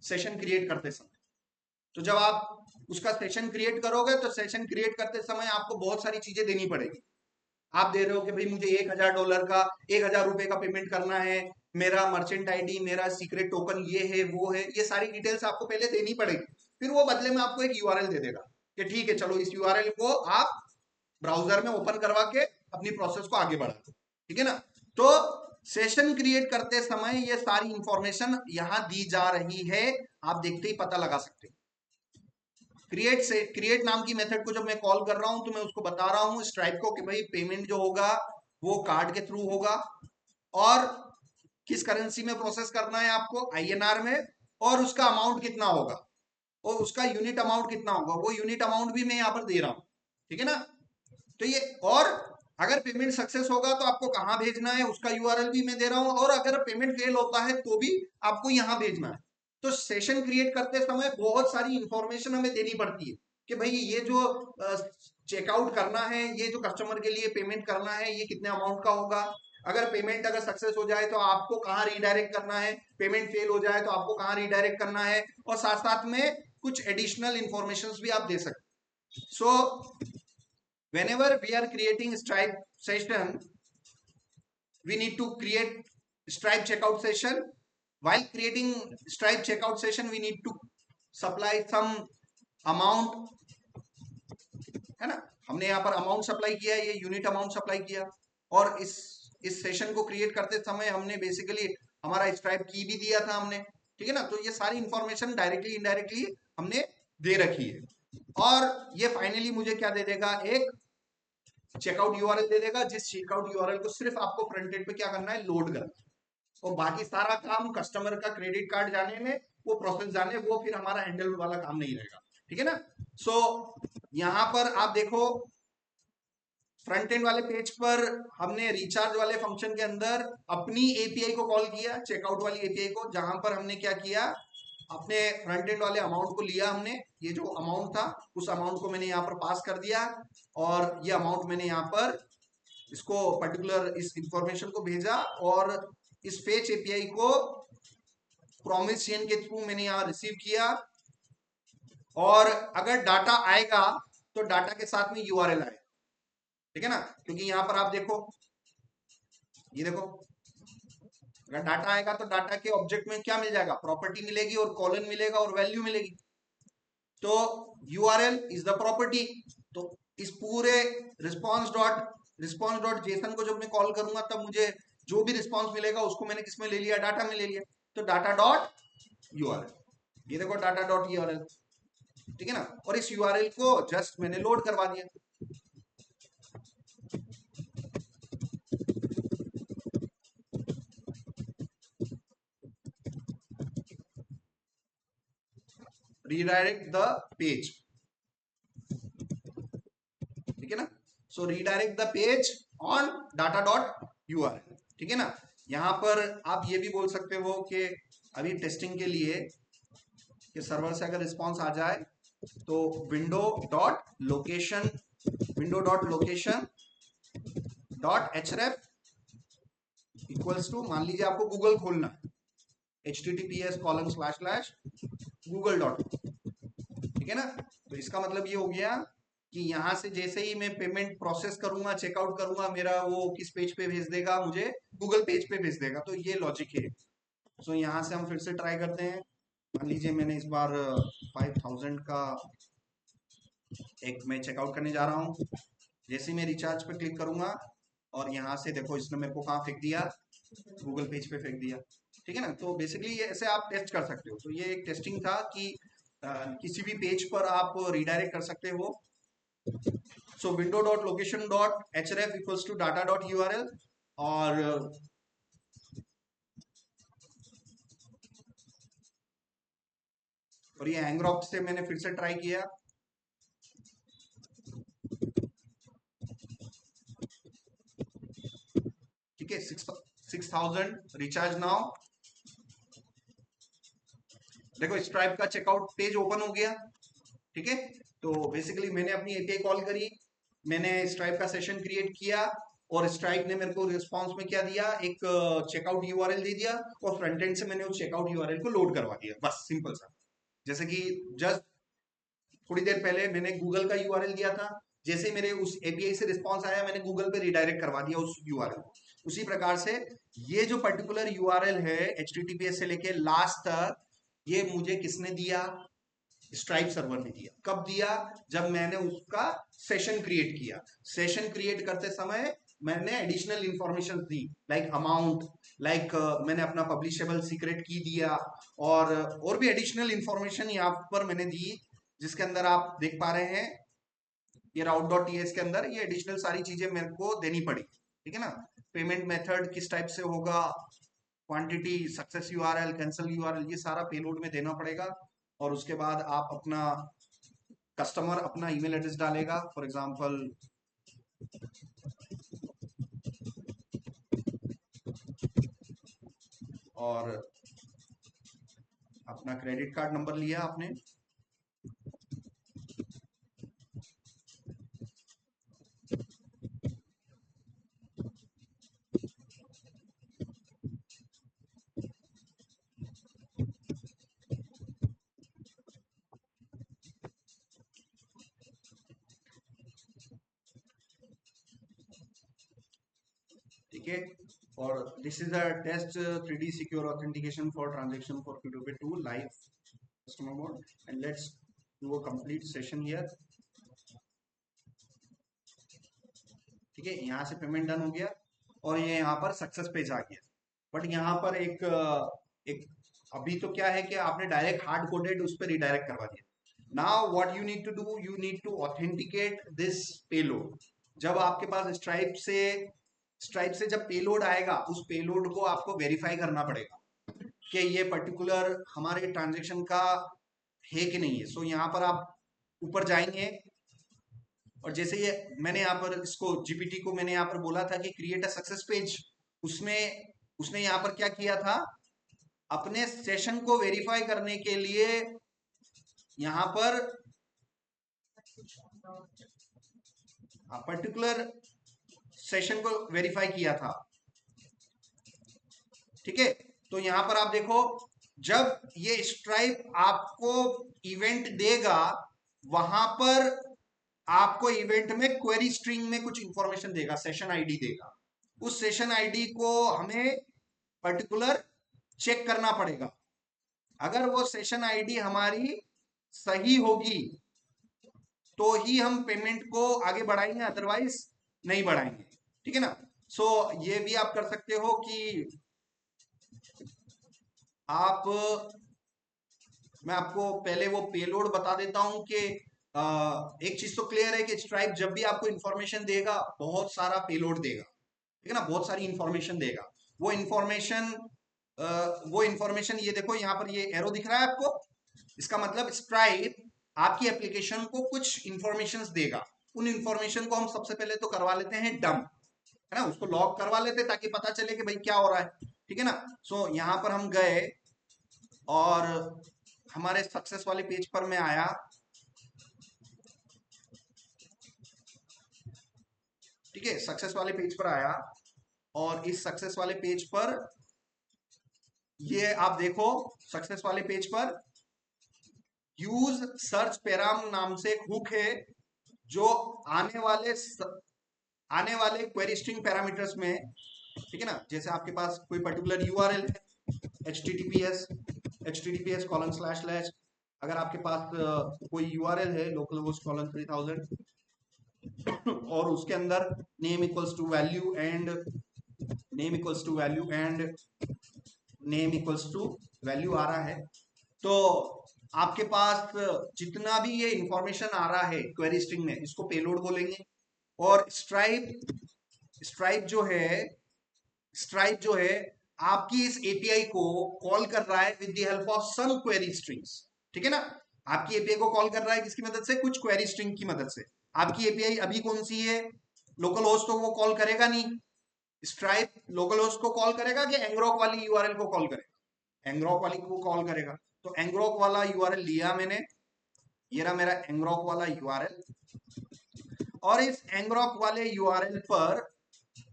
सेशन क्रिएट करते समय। तो जब आप उसका सेशन क्रिएट करोगे तो सेशन क्रिएट करते समय आपको बहुत सारी चीजें देनी पड़ेगी। आप दे रहे हो कि भाई मुझे $1000 का, $1000 का पेमेंट करना है, मेरा मर्चेंट आईडी, मेरा सीक्रेट टोकन ये है वो है, ये सारी डिटेल्स आपको पहले देनी पड़ेगी। फिर वो बदले में आपको एक यूआरएल दे देगा कि ठीक है चलो इस यूआरएल को आप ब्राउजर में ओपन करवा के अपनी प्रोसेस को आगे बढ़ा दो। ठीक है ना। तो सेशन क्रिएट करते समय ये सारी इंफॉर्मेशन यहां दी जा रही है, आप देखते ही पता लगा सकते हैं। क्रिएट नाम की मेथड को जब मैं कॉल कर रहा हूं तो मैं उसको बता रहा हूं स्ट्राइप को कि भाई पेमेंट जो होगा वो कार्ड के थ्रू होगा और किस करेंसी में प्रोसेस करना है आपको, आईएनआर में, और उसका अमाउंट कितना होगा और उसका यूनिट अमाउंट कितना होगा, वो यूनिट अमाउंट भी मैं यहाँ पर दे रहा हूं। ठीक है ना। तो ये, और अगर पेमेंट सक्सेस होगा तो आपको कहाँ भेजना है उसका यूआरएल भी मैं दे रहा हूं, और अगर पेमेंट फेल होता है तो भी आपको यहां भेजना है। तो सेशन क्रिएट करते समय बहुत सारी इंफॉर्मेशन हमें देनी पड़ती है कि भाई ये जो चेकआउट करना है, ये जो कस्टमर के लिए पेमेंट करना है, ये कितने अमाउंट का होगा, अगर पेमेंट अगर सक्सेस हो जाए तो आपको कहाँ रीडायरेक्ट करना है, पेमेंट फेल हो जाए तो आपको कहाँ रीडायरेक्ट करना है, और साथ साथ में कुछ एडिशनल इंफॉर्मेशन भी आप दे सकते। सो whenever we are creating Stripe session, we need to create Stripe checkout session, while creating Stripe checkout session we need to supply some amount, है ना। हमने यहाँ पर अमाउंट सप्लाई किया, ये यूनिट अमाउंट सप्लाई किया, और इस सेशन को क्रिएट करते समय हमने बेसिकली हमारा स्ट्राइप की भी दिया था हमने, ठीक है ना। तो ये सारी इंफॉर्मेशन डायरेक्टली इनडायरेक्टली हमने दे रखी है, और ये फाइनली मुझे क्या दे देगा, एक चेकआउट यूआरएल दे देगा, जिस चेकआउट यूआरएल को सिर्फ आपको फ्रंट एंड पे क्या करना है, लोड करना है, और बाकी सारा काम कस्टमर का क्रेडिट कार्ड जाने में, वो प्रोसेस जाने, वो फिर हमारा हैंडल वाला काम नहीं रहेगा, ठीक है ना। सो यहां पर आप देखो फ्रंट एंड वाले पेज पर हमने रिचार्ज वाले फंक्शन के अंदर अपनी एपीआई को कॉल किया, चेकआउट वाली एपीआई को, जहां पर हमने क्या किया, अपने फ्रंट एंड वाले अमाउंट को लिया हमने, ये जो अमाउंट था उस अमाउंट को मैंने यहाँ पर पास कर दिया, और ये अमाउंट मैंने यहाँ पर इसको पर्टिकुलर इस इंफॉर्मेशन को भेजा, और इस फेच एपीआई को प्रॉमिस चेन के थ्रू मैंने यहाँ रिसीव किया, और अगर डाटा आएगा तो डाटा के साथ में यूआरएल आएगा, ठीक है ना। क्योंकि यहां पर आप देखो, ये देखो, अगर डाटा आएगा तो डाटा के ऑब्जेक्ट में क्या मिल जाएगा, प्रॉपर्टी मिलेगी, और कॉलन मिलेगा, और वैल्यू मिलेगी। तो यूआरएल इज द प्रॉपर्टी। तो इस पूरे रिस्पॉन्स डॉट जेसन को जब मैं कॉल करूंगा तब मुझे जो भी रिस्पॉन्स मिलेगा उसको मैंने किसमें ले लिया, डाटा में ले लिया। तो डाटा डॉट यूआरएल, ये देखो डाटा डॉट यूआरएल, ठीक है ना। और इस यूआरएल को जस्ट मैंने लोड करवा दिया। रीडायरेक्ट द पेज, ठीक है ना। So redirect the page on data dot URL, ठीक है ना। यहां पर आप ये भी बोल सकते हो कि अभी टेस्टिंग के लिए कि सर्वर से अगर रिस्पॉन्स आ जाए तो window dot location dot href equals to, मान लीजिए आपको गूगल खोलना है, https://google.com, ठीक है ना। तो इसका मतलब ये हो गया कि यहां से जैसे ही मैं पेमेंट प्रोसेस करूंगा, चेकआउट करूंगा, मेरा वो किस पेज पे भेज देगा, मुझे गूगल पेज पे भेज देगा। तो ये लॉजिक है। सो यहाँ से हम फिर से ट्राई करते हैं। मान लीजिए मैंने इस बार 5000 का एक मैं चेकआउट करने जा रहा हूँ। जैसे ही मैं रिचार्ज पे क्लिक करूंगा, और यहाँ से देखो इसने मेरे को कहाँ फेंक दिया, गूगल पेज पे फेंक दिया, ठीक है ना। तो बेसिकली ये ऐसे आप टेस्ट कर सकते हो। तो ये एक टेस्टिंग था कि किसी भी पेज पर आप रिडायरेक्ट कर सकते हो। सो window.location.href इक्वल्स टू data.url, और ये एंग्रॉप से मैंने फिर से ट्राई किया। ठीक है, 6000 रिचार्ज नाउ। देखो स्ट्राइप का चेकआउट पेज ओपन हो गया, ठीक है। तो बेसिकली मैंने अपनी एपीआई कॉल करी, मैंने स्ट्राइप का सेशन क्रिएट किया, और स्ट्राइप ने मेरे को रिस्पांस में क्या दिया, एक चेकआउट यूआरएल दे दिया, और फ्रंट एंड से मैंने उस चेकआउट यूआरएल को लोड करवा दिया, बस सिंपल सा। जैसे कि जस्ट थोड़ी देर पहले मैंने गूगल का यूआरएल दिया था, जैसे मेरे उस एपीआई से रिस्पांस आया, मैंने गूगल पे रिडायरेक्ट करवा दिया उस यूआरएल को। उसी प्रकार से ये जो पर्टिकुलर यूआरएल है एचटीटीपीएस से लेके लास्ट तक, ये मुझे किसने दिया, स्ट्राइप सर्वर ने दिया। कब दिया, जब मैंने उसका सेशन क्रिएट किया। सेशन क्रिएट करते समय मैंने एडिशनल इंफॉर्मेशन दी, लाइक अमाउंट, लाइक मैंने अपना पब्लिशेबल सीक्रेट की दिया, और भी एडिशनल इंफॉर्मेशन यहाँ पर मैंने दी, जिसके अंदर आप देख पा रहे हैं ये route.ts के अंदर ये एडिशनल सारी चीजें मेरे को देनी पड़ी, ठीक है ना। पेमेंट मेथड किस टाइप से होगा, quantity, success URL, cancel URL, ये सारा पेलोड में देना पड़ेगा। और उसके बाद आप अपना कस्टमर अपना ईमेल एड्रेस डालेगा, फॉर एग्जांपल और अपना क्रेडिट कार्ड नंबर लिया आपने, ठीक है। और this is the test 3D secure authentication for transaction for Qdoba 2 live customer mode and let's do a complete session here. ठीक है, यहाँ से पेमेंट डन हो गया और ये यहाँ पर सक्सेस पेज आ गया। बट यहाँ पर एक अभी तो क्या है कि आपने डायरेक्ट हार्ड कोडेड उस पर रिडायरेक्ट करवा दिया। Now what you need to do, you need to authenticate this payload. जब आपके पास स्ट्राइप से जब पेलोड आएगा, उस पेलोड को आपको वेरीफाई करना पड़ेगा कि ये पर्टिकुलर हमारे ट्रांजेक्शन का है कि नहीं है। सो यहाँ पर आप ऊपर जाएंगे और जैसे ये मैंने यहाँ पर इसको जीपीटी को मैंने यहाँ पर बोला था कि क्रिएट अ सक्सेस पेज, उसमें उसने यहाँ पर क्या किया था, अपने सेशन को वेरीफाई करने के लिए यहाँ पर पर्टिकुलर सेशन को वेरीफाई किया था। ठीक है, तो यहां पर आप देखो, जब ये स्ट्राइप आपको इवेंट देगा, वहां पर आपको इवेंट में क्वेरी स्ट्रिंग में कुछ इंफॉर्मेशन देगा, सेशन आईडी देगा। उस सेशन आईडी को हमें पर्टिकुलर चेक करना पड़ेगा। अगर वो सेशन आईडी हमारी सही होगी तो ही हम पेमेंट को आगे बढ़ाएंगे, अदरवाइज नहीं बढ़ाएंगे। ठीक है ना। सो ये भी आप कर सकते हो कि आप, मैं आपको पहले वो पेलोड बता देता हूं कि एक चीज तो क्लियर है कि स्ट्राइप जब भी आपको इंफॉर्मेशन देगा, बहुत सारा पेलोड देगा। ठीक है ना, बहुत सारी इंफॉर्मेशन देगा। वो इंफॉर्मेशन ये देखो यहाँ पर ये एरो दिख रहा है आपको, इसका मतलब स्ट्राइप आपकी एप्लीकेशन को कुछ इंफॉर्मेशन देगा। उन इंफॉर्मेशन को हम सबसे पहले तो करवा लेते हैं डंप, है ना, उसको लॉग करवा लेते हैं ताकि पता चले कि भाई क्या हो रहा है। ठीक है ना। सो यहाँ पर हम गए और हमारे सक्सेस वाले पेज पर मैं आया। ठीक है, सक्सेस वाले पेज पर आया और इस सक्सेस वाले पेज पर ये आप देखो, सक्सेस वाले पेज पर यूज सर्च पैराम नाम से एक हुक है जो आने वाले क्वेरी स्ट्रिंग पैरामीटर्स में, ठीक है ना, जैसे आपके पास कोई पर्टिकुलर यूआरएल है https:// अगर आपके पास कोई यूआरएल है localhost:3000 और उसके अंदर name equals to value and name equals to value and name equals to value आ रहा है, तो आपके पास जितना भी ये इंफॉर्मेशन आ रहा है क्वेरी स्ट्रिंग में, इसको पेलोड बोलेंगे। और स्ट्राइप जो है आपकी इस एपीआई को कॉल कर रहा है with the help of some query strings. ठीक है ना, आपकी एपीआई को कॉल कर रहा है किसकी मदद से, कुछ क्वेरी स्ट्रिंग की मदद से। आपकी एपीआई अभी कौन सी है, लोकल होस्ट, तो वो कॉल करेगा नहीं। स्ट्राइप लोकल होस्ट को कॉल करेगा कि एंग्रॉक वाली यूआरएल को कॉल करेगा, एंग्रॉक वाली को कॉल करेगा। तो एंग्रॉक वाला यूआरएल लिया मैंने, ये रहा मेरा एंग्रॉक वाला यूआरएल, और इस एंग्रॉक वाले यूआरएल पर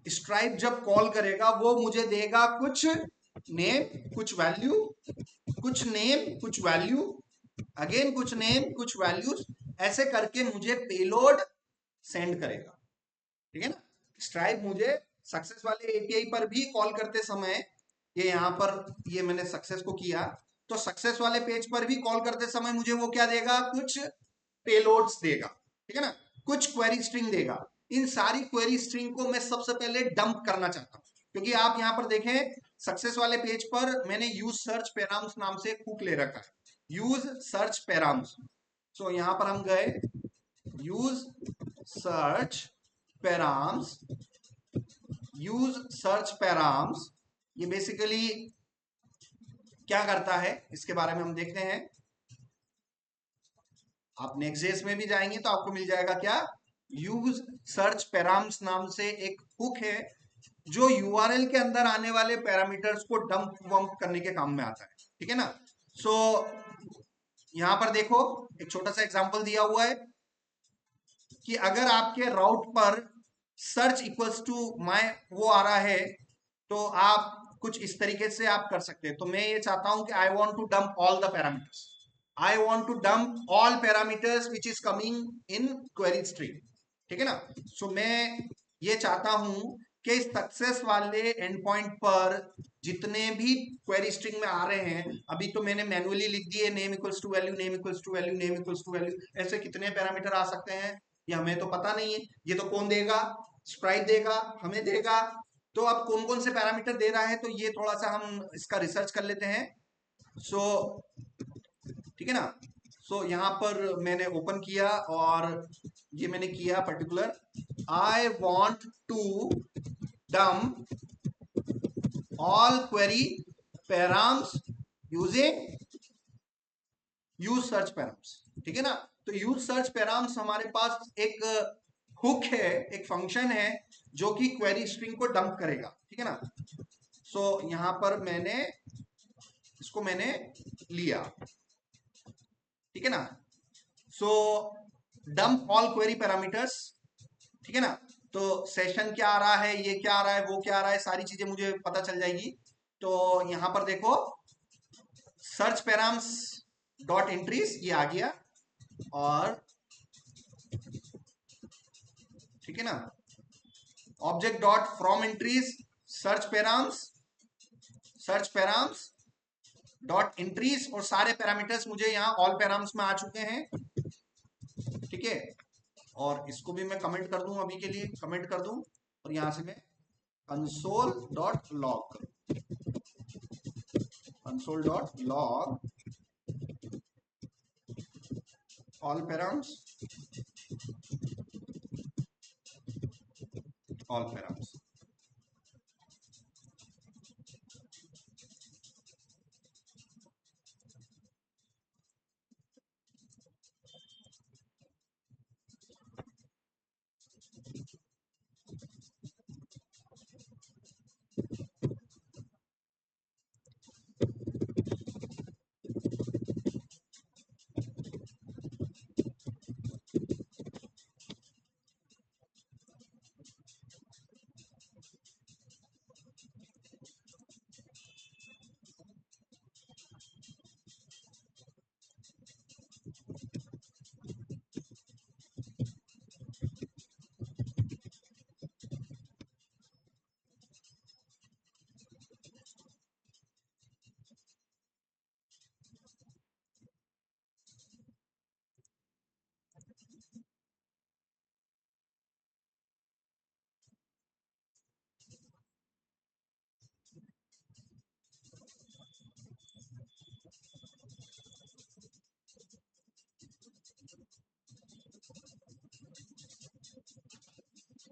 स्ट्राइप जब कॉल करेगा वो मुझे देगा कुछ नेम कुछ वैल्यू, कुछ नेम कुछ वैल्यू, अगेन कुछ नेम कुछ वैल्यूज, ऐसे करके मुझे पेलोड सेंड करेगा। ठीक है ना। स्ट्राइप मुझे सक्सेस वाले एपीआई पर भी कॉल करते समय, ये यहां पर ये मैंने सक्सेस को किया, तो सक्सेस वाले पेज पर भी कॉल करते समय मुझे वो क्या देगा, कुछ पेलोड्स देगा। ठीक है ना, कुछ क्वेरी स्ट्रिंग देगा। इन सारी क्वेरी स्ट्रिंग को मैं सबसे पहले डंप करना चाहता हूं, क्योंकि आप यहां पर देखें सक्सेस वाले पेज पर मैंने यूज सर्च पैराम्स नाम से हुक ले रखा है, यूज सर्च पैराम्स। सो यहां पर हम गए, use search params, use search params, ये बेसिकली क्या करता है इसके बारे में हम देखते हैं। आप नेक्स्ट में भी जाएंगे तो आपको मिल जाएगा क्या, यूज सर्च पैराम्स नाम से एक हुक है जो यूआरएल के अंदर आने वाले पैरामीटर्स को डंप वंप करने के काम में आता है। ठीक है ना। सो यहां पर देखो एक छोटा सा एग्जांपल दिया हुआ है कि अगर आपके राउट पर सर्च इक्वल्स टू माय वो आ रहा है, तो आप कुछ इस तरीके से आप कर सकते हैं। तो मैं ये चाहता हूं कि I want to dump all the parameters, I want to dump all parameters which is coming in query string। ठीक है ना। सो मैं ये चाहता हूं कि सक्सेस वाले एंड पॉइंट पर जितने भी क्वेरी स्ट्रिंग में आ रहे हैं, अभी तो मैंने मैन्युअली लिख दिए name equals to value, name equals to value, name equals to value, ऐसे कितने पैरामीटर आ सकते हैं ये हमें तो पता नहीं है। ये तो कौन देगा? स्प्राइट देगा, हमें देगा। तो अब कौन कौन से पैरामीटर दे रहा है, तो ये थोड़ा सा हम इसका रिसर्च कर लेते हैं। सो ठीक है ना। सो यहाँ पर मैंने ओपन किया और ये मैंने किया particular, I want to dump all query params using use search params. ठीक है ना। तो यूज सर्च पैराम्स हमारे पास एक हुक है, एक फंक्शन है जो कि क्वेरी स्ट्रिंग को डंप करेगा। ठीक है ना। सो यहां पर मैंने इसको लिया। ठीक है ना। सो डंप ऑल क्वेरी पैरामीटर्स। ठीक है ना। तो सेशन क्या आ रहा है, ये क्या आ रहा है, वो क्या आ रहा है, सारी चीजें मुझे पता चल जाएगी। तो यहां पर देखो सर्च पैराम्स डॉट एंट्रीज ये आ गया, और ठीक है ना, object dot from entries search params dot entries, और सारे पैरामीटर्स मुझे यहाँ ऑल पैराम्स में आ चुके हैं। ठीक है। और इसको भी मैं कमेंट कर दूं, अभी के लिए कमेंट कर दूं, और यहां से मैं console dot log all params all params.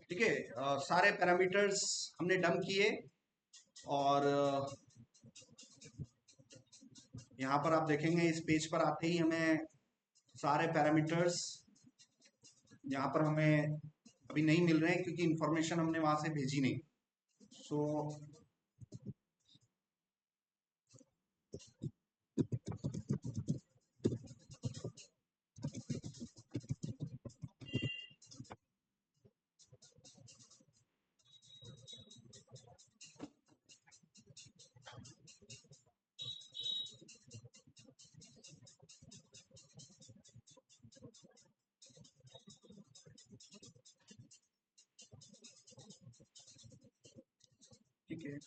ठीक है। सारे पैरामीटर्स हमने डंप किए, और यहाँ पर आप देखेंगे इस पेज पर आते ही हमें सारे पैरामीटर्स यहाँ पर हमें अभी नहीं मिल रहे हैं, क्योंकि इंफॉर्मेशन हमने वहां से भेजी नहीं। सो ठीक है।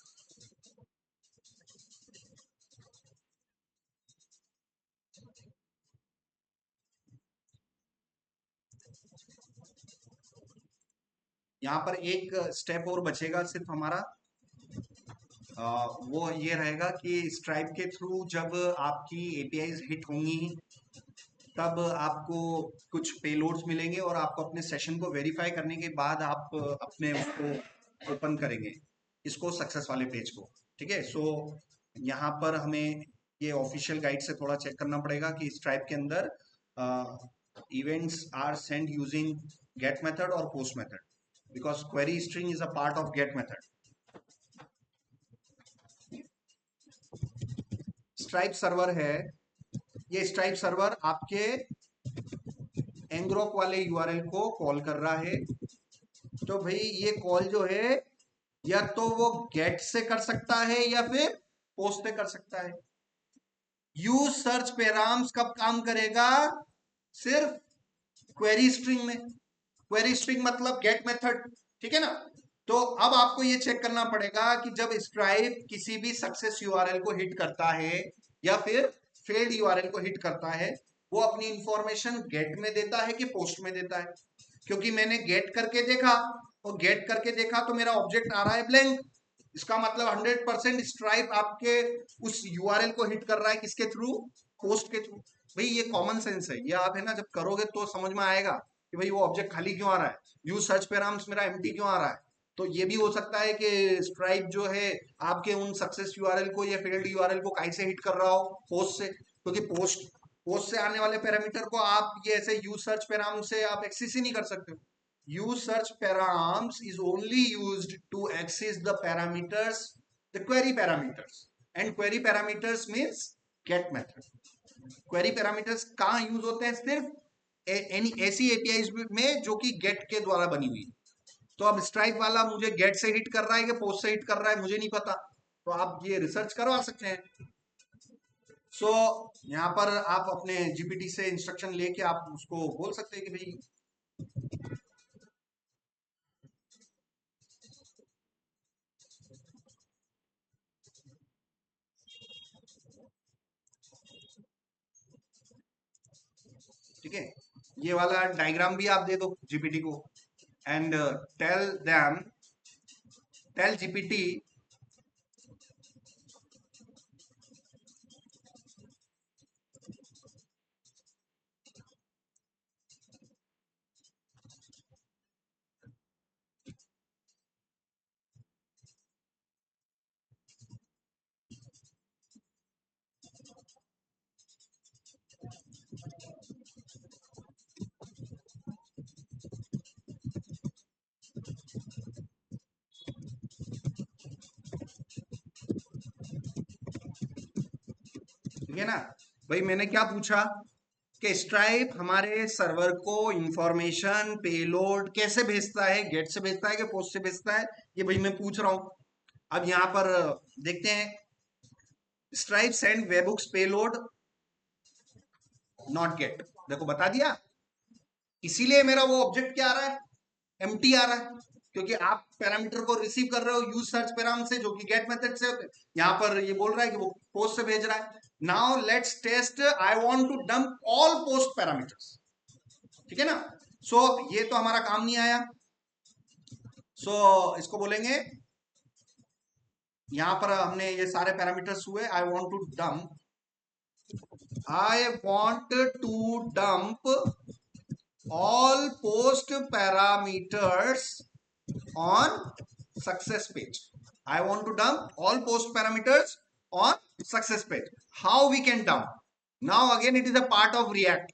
यहाँ पर एक स्टेप और बचेगा सिर्फ हमारा, वो ये रहेगा कि स्ट्राइप के थ्रू जब आपकी एपीआईज हिट होंगी, तब आपको कुछ पेलोड्स मिलेंगे, और आपको अपने सेशन को वेरीफाई करने के बाद आप अपने उसको ओपन करेंगे, इसको सक्सेस वाले पेज को। ठीक है। सो यहाँ पर हमें ये ऑफिशियल गाइड से थोड़ा चेक करना पड़ेगा कि स्ट्राइप के अंदर events are send using get method और post method, because query string is a part of get method. Stripe server है, ये स्ट्राइप सर्वर आपके ngrok वाले यूआरएल को कॉल कर रहा है। तो भाई ये कॉल जो है, या तो वो गेट से कर सकता है या फिर पोस्ट से कर सकता है। यूज सर्च पैराम्स कब काम करेगा? सिर्फ क्वेरी स्ट्रिंग में। क्वेरी स्ट्रिंग मतलब गेट मेथड। ठीक है ना। तो अब आपको ये चेक करना पड़ेगा कि जब स्ट्राइप किसी भी सक्सेस यूआरएल को हिट करता है या फिर फेल्ड यूआरएल को हिट करता है, वो अपनी इंफॉर्मेशन गेट में देता है कि पोस्ट में देता है। क्योंकि मैंने गेट करके देखा, और गेट करके देखा तो मेरा ऑब्जेक्ट आ रहा है ब्लैंक। इसका मतलब 100% स्ट्राइप आपके उस यूआरएल को हिट कर रहा है, किसके थ्रू? पोस्ट के थ्रू। भाई ये कॉमन सेंस है, ये आप है ना जब करोगे तो समझ में आएगा कि भाई वो ऑब्जेक्ट खाली क्यों आ रहा है, यूज सर्च पैराम्स मेरा एम्प्टी क्यों आ रहा है। तो ये भी हो सकता है कि स्ट्राइप जो है आपके उन सक्सेस यूआरएल को या फेल्ड यूआरएल को कहीं से हिट कर रहा हो, पोस्ट से, क्योंकि पोस्ट से आने वाले पैरामीटर को आप ये ऐसे यूज सर्च पैराम से आप एक्सेस ही नहीं कर सकते हो। use search params is only used to access the parameters, the query parameters, and query parameters means get method. query parameters कहाँ यूज होते हैं? सिर्फ ऐसी एपीआई में जो कि गेट के द्वारा बनी हुई है। तो अब स्ट्राइप वाला मुझे गेट से हिट कर रहा है कि पोस्ट से हिट कर रहा है, मुझे नहीं पता, तो आप ये रिसर्च करवा सकते हैं। सो यहाँ पर आप अपने जीपीटी से इंस्ट्रक्शन लेके आप उसको बोल सकते हैं कि भाई ठीक है, ये वाला डायग्राम भी आप दे दो जीपीटी को, and tell them, tell GPT ठीक है ना। भाई मैंने क्या पूछा कि स्ट्राइप हमारे सर्वर को इंफॉर्मेशन पेलोड कैसे भेजता है, गेट से भेजता है कि पोस्ट से भेजता है, ये भाई मैं पूछ रहा हूं। अब यहां पर देखते हैं, stripe send webhooks payload not gate, देखो बता दिया। इसीलिए मेरा वो ऑब्जेक्ट क्या आ रहा है? एम्प्टी आ रहा है, क्योंकि आप पैरामीटर को रिसीव कर रहे हो यूज सर्च पैराम से, जो कि गेट मेथड से होते हैं। यहां पर ये बोल रहा है कि वो पोस्ट से भेज रहा है। Now let's test, I want to dump all post parameters, ठीक है ना। सो ये तो हमारा काम नहीं आया। सो इसको बोलेंगे, यहां पर हमने ये सारे पैरामीटर्स हुए, I want to dump all post parameters on success page. I want to dump all post parameters on success page. How we can dump? Now again it is a part of React,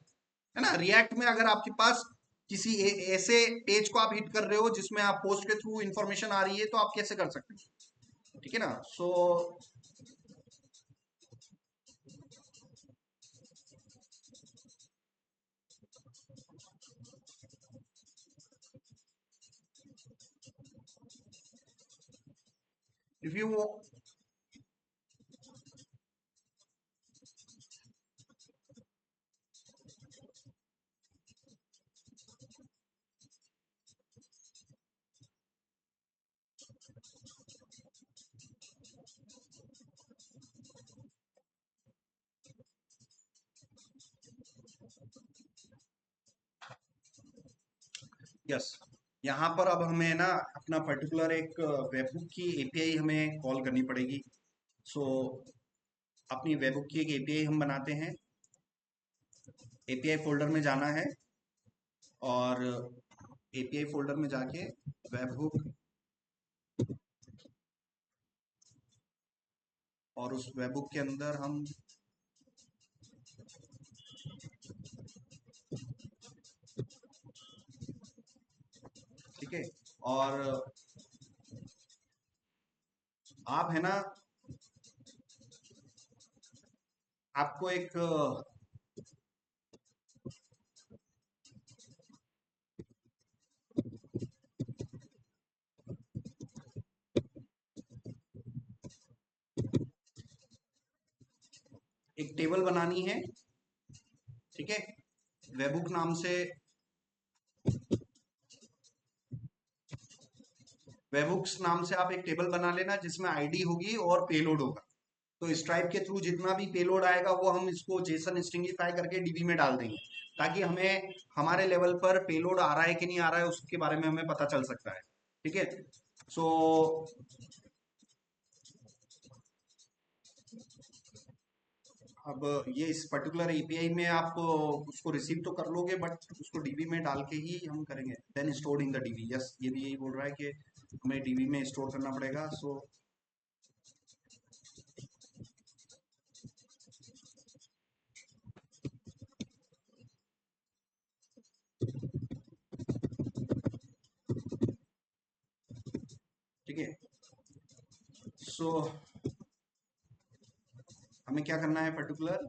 है ना। React में अगर आपके पास किसी ऐसे page को आप hit कर रहे हो जिसमें आप पोस्ट के थ्रू इंफॉर्मेशन आ रही है, तो आप कैसे कर सकते हो, ठीक है ना। सो if you यस, यहाँ पर अब हमें ना अपना पर्टिकुलर एक वेबहुक की एपीआई हमें कॉल करनी पड़ेगी। सो अपनी वेबहुक की एक एपीआई हम बनाते हैं। एपीआई फोल्डर में जाना है और एपीआई फोल्डर में जाके वेबहुक, और उस वेबहुक के अंदर हम ठीक है, और आप है ना, आपको एक टेबल बनानी है, ठीक है, वेबहुक नाम से। वेबहुक्स नाम से आप एक टेबल बना लेना जिसमें आईडी होगी और पेलोड होगा। तो स्ट्राइप के थ्रू जितना भी पेलोड आएगा वो हम इसको जेसन स्ट्रिंगिफाई करके डीबी में डाल देंगे, ताकि हमें हमारे लेवल पर पेलोड आ रहा है कि नहीं आ रहा है उसके बारे में हमें पता चल सकता है। ठीक है, सो अब ये इस पर्टिकुलर एपीआई में आप उसको रिसीव तो कर लोगे, बट उसको डीबी में डाल के ही हम करेंगे। Then stored in the DB, yes ये भी यही बोल रहा है कि हमें डीबी में स्टोर करना पड़ेगा। सो ठीक है, सो हमें क्या करना है पर्टिकुलर,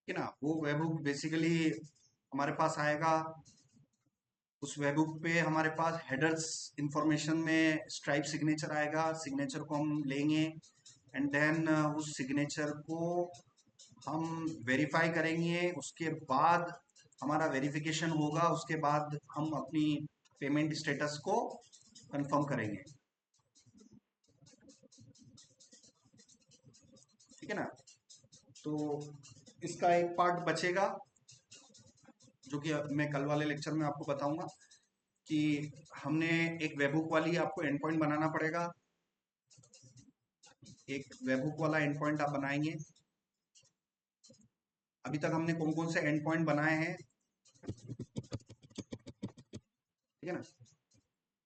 कि ना वो वेबहुक बेसिकली हमारे पास आएगा। उस वेबहुक पे हमारे पास हेडर्स इंफॉर्मेशन में स्ट्राइप सिग्नेचर आएगा, सिग्नेचर को हम लेंगे एंड देन उस सिग्नेचर को हम वेरीफाई करेंगे। उसके बाद हमारा वेरिफिकेशन होगा, उसके बाद हम अपनी पेमेंट स्टेटस को कंफर्म करेंगे। ठीक है ना, तो इसका एक पार्ट बचेगा जो कि मैं कल वाले लेक्चर में आपको बताऊंगा कि हमने एक वेबहुक वाली आपको एंड पॉइंट बनाना पड़ेगा। एक वेबहुक वाला एंड पॉइंट आप बनाएंगे। अभी तक हमने कौन कौन से एंड पॉइंट बनाए हैं, ठीक है ना।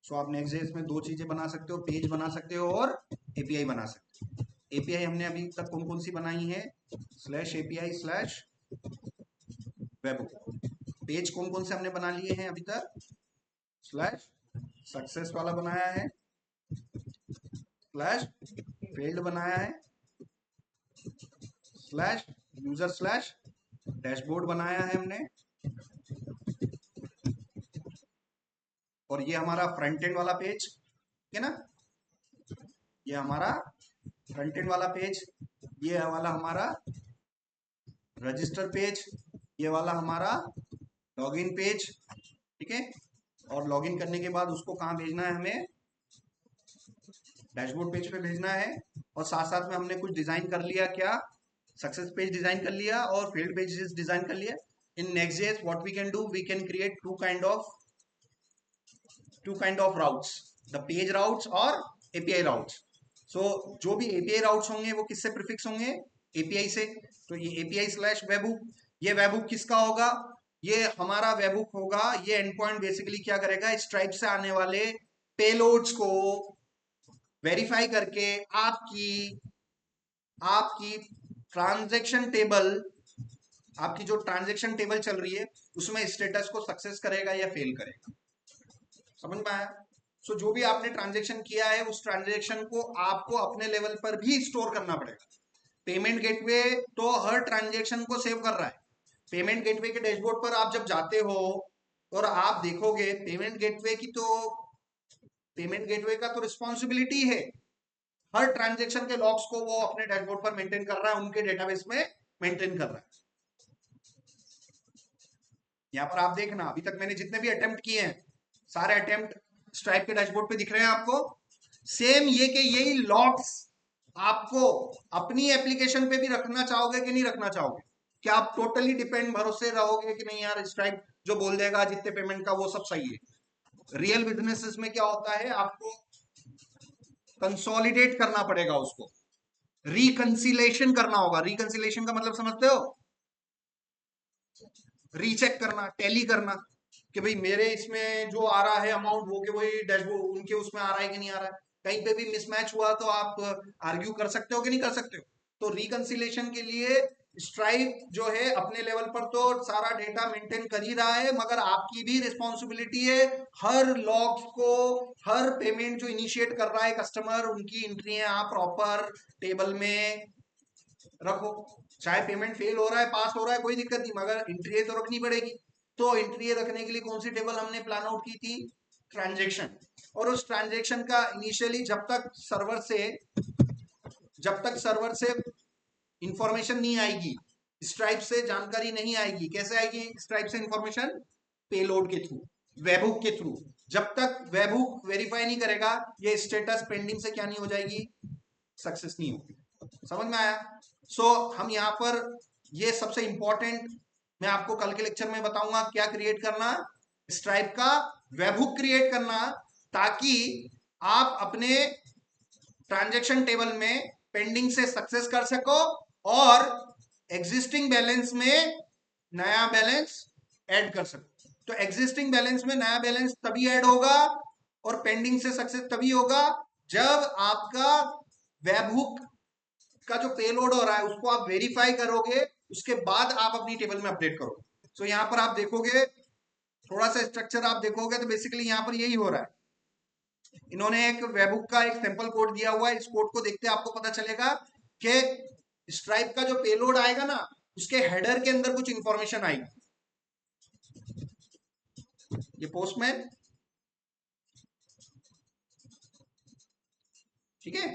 सो आप नेक्स्ट में दो चीजें बना सकते हो, पेज बना सकते हो और एपीआई बना सकते हो। एपीआई हमने अभी तक कौन कौन सी बनाई है, slash API slash webhook. Page कौन कौन से हमने बना लिए हैं अभी तक, स्लैश सक्सेस वाला बनाया है, स्लैश फेल्ड बनाया है, स्लैश यूजर स्लैश डैशबोर्ड बनाया है हमने, और ये हमारा फ्रंट एंड वाला पेज, ठीक है ना। ये हमारा फ्रंट एंड वाला पेज, ये वाला हमारा रजिस्टर पेज, ये वाला हमारा लॉगिन पेज, ठीक है। और लॉगिन करने के बाद उसको कहाँ भेजना है, हमें डैशबोर्ड पेज पे भेजना है। और साथ साथ में हमने कुछ डिजाइन कर लिया, क्या सक्सेस पेज डिजाइन कर लिया और फील्ड पेजेस डिजाइन कर लिया। In next what we can do, we can create two kind of routes, the page routes और एपीआई राउट्स। सो जो भी एपीआई राउट्स होंगे वो किससे प्रीफिक्स होंगे, एपीआई से। तो ये एपीआई स्लैश वेबहुक, ये वेबहुक किसका होगा, ये हमारा वेबहुक होगा। ये एंड पॉइंट बेसिकली क्या करेगा, स्ट्राइप से आने वाले पेलोड्स को वेरीफाई करके आपकी आपकी ट्रांजैक्शन टेबल, आपकी जो ट्रांजैक्शन टेबल चल रही है उसमें स्टेटस को सक्सेस करेगा या फेल करेगा। समझ में आया। सो जो भी आपने ट्रांजैक्शन किया है उस ट्रांजैक्शन को आपको अपने लेवल पर भी स्टोर करना पड़ेगा। पेमेंट गेटवे तो हर ट्रांजैक्शन को सेव कर रहा है। पेमेंट गेटवे के डैशबोर्ड पर आप जब जाते हो और आप देखोगे पेमेंट गेटवे का तो रिस्पॉन्सिबिलिटी है, हर ट्रांजैक्शन के लॉग्स को वो अपने डैशबोर्ड पर मेंटेन कर रहा है, उनके डेटाबेस में मेंटेन कर रहा है। यहाँ पर आप देखना, अभी तक मैंने जितने भी अटेम्प्ट किए हैं सारे अटेम्प्ट स्ट्राइप के डैशबोर्ड पे दिख रहे हैं आपको। सेम ये के यही लॉग्स आपको अपनी एप्लीकेशन पे भी रखना चाहोगे कि नहीं रखना चाहोगे, क्या आप टोटली डिपेंड भरोसे रहोगे कि नहीं यार स्ट्राइप जो बोल देगा जितने पेमेंट का वो सब सही है। रियल बिजनेसेस में क्या होता है, आपको कंसोलिडेट करना पड़ेगा, उसको रिकंसिलेशन करना होगा। रिकंसिलेशन का मतलब समझते हो, रीचेक करना, टैली करना कि भाई मेरे इसमें जो आ रहा है अमाउंट वो के वही डैशबोर्ड उनके उसमें आ रहा है कि नहीं आ रहा है। कहीं पे भी मिसमैच हुआ तो आप आर्ग्यू कर सकते हो कि नहीं कर सकते हो। तो रिकंसिलेशन के लिए स्ट्राइप जो है अपने लेवल पर तो सारा डेटा मेंटेन कर ही रहा है, मगर आपकी भी रिस्पॉन्सिबिलिटी है हर लॉग्स को, हर पेमेंट जो इनिशिएट कर रहा है कस्टमर उनकी एंट्री है आप प्रॉपर टेबल में रखो। चाहे पेमेंट फेल हो रहा है पास हो रहा है कोई दिक्कत नहीं, मगर एंट्री तो रखनी पड़ेगी। तो एंट्री रखने के लिए कौन सी टेबल हमने प्लान आउट की थी, ट्रांजेक्शन। और उस ट्रांजेक्शन का इनिशियली जब तक सर्वर से इंफॉर्मेशन नहीं आएगी, स्ट्राइप से जानकारी नहीं आएगी, कैसे आएगी स्ट्राइप से इंफॉर्मेशन, पेलोड के थ्रू, वेबहुक के थ्रू। जब तक वेबहुक वेरीफाई नहीं करेगा ये स्टेटस पेंडिंग से क्या नहीं हो जाएगी, सक्सेस नहीं होगी। समझ में आया। हम यहाँ पर ये सबसे इंपॉर्टेंट मैं आपको कल के लेक्चर में बताऊंगा क्या क्रिएट करना, स्ट्राइप का वेबहुक क्रिएट करना, ताकि आप अपने ट्रांजैक्शन टेबल में पेंडिंग से सक्सेस कर सको और एग्जिस्टिंग बैलेंस में नया बैलेंस ऐड कर सको। तो एग्जिस्टिंग बैलेंस में नया बैलेंस तभी ऐड होगा और पेंडिंग से सक्सेस तभी होगा जब आपका वेबहुक का जो पेलोड हो रहा है उसको आप वेरीफाई करोगे, उसके बाद आप अपनी टेबल में अपडेट करोगे। तो यहां पर आप देखोगे थोड़ा सा स्ट्रक्चर आप देखोगे तो बेसिकली यहां पर यही हो रहा है। इन्होंने एक वेबहुक का एक सैंपल कोड दिया हुआ है, इस कोड को देखते आपको पता चलेगा कि स्ट्राइप का जो पेलोड आएगा ना उसके हेडर के अंदर कुछ इंफॉर्मेशन आएगी। ये पोस्टमैन, ठीक है,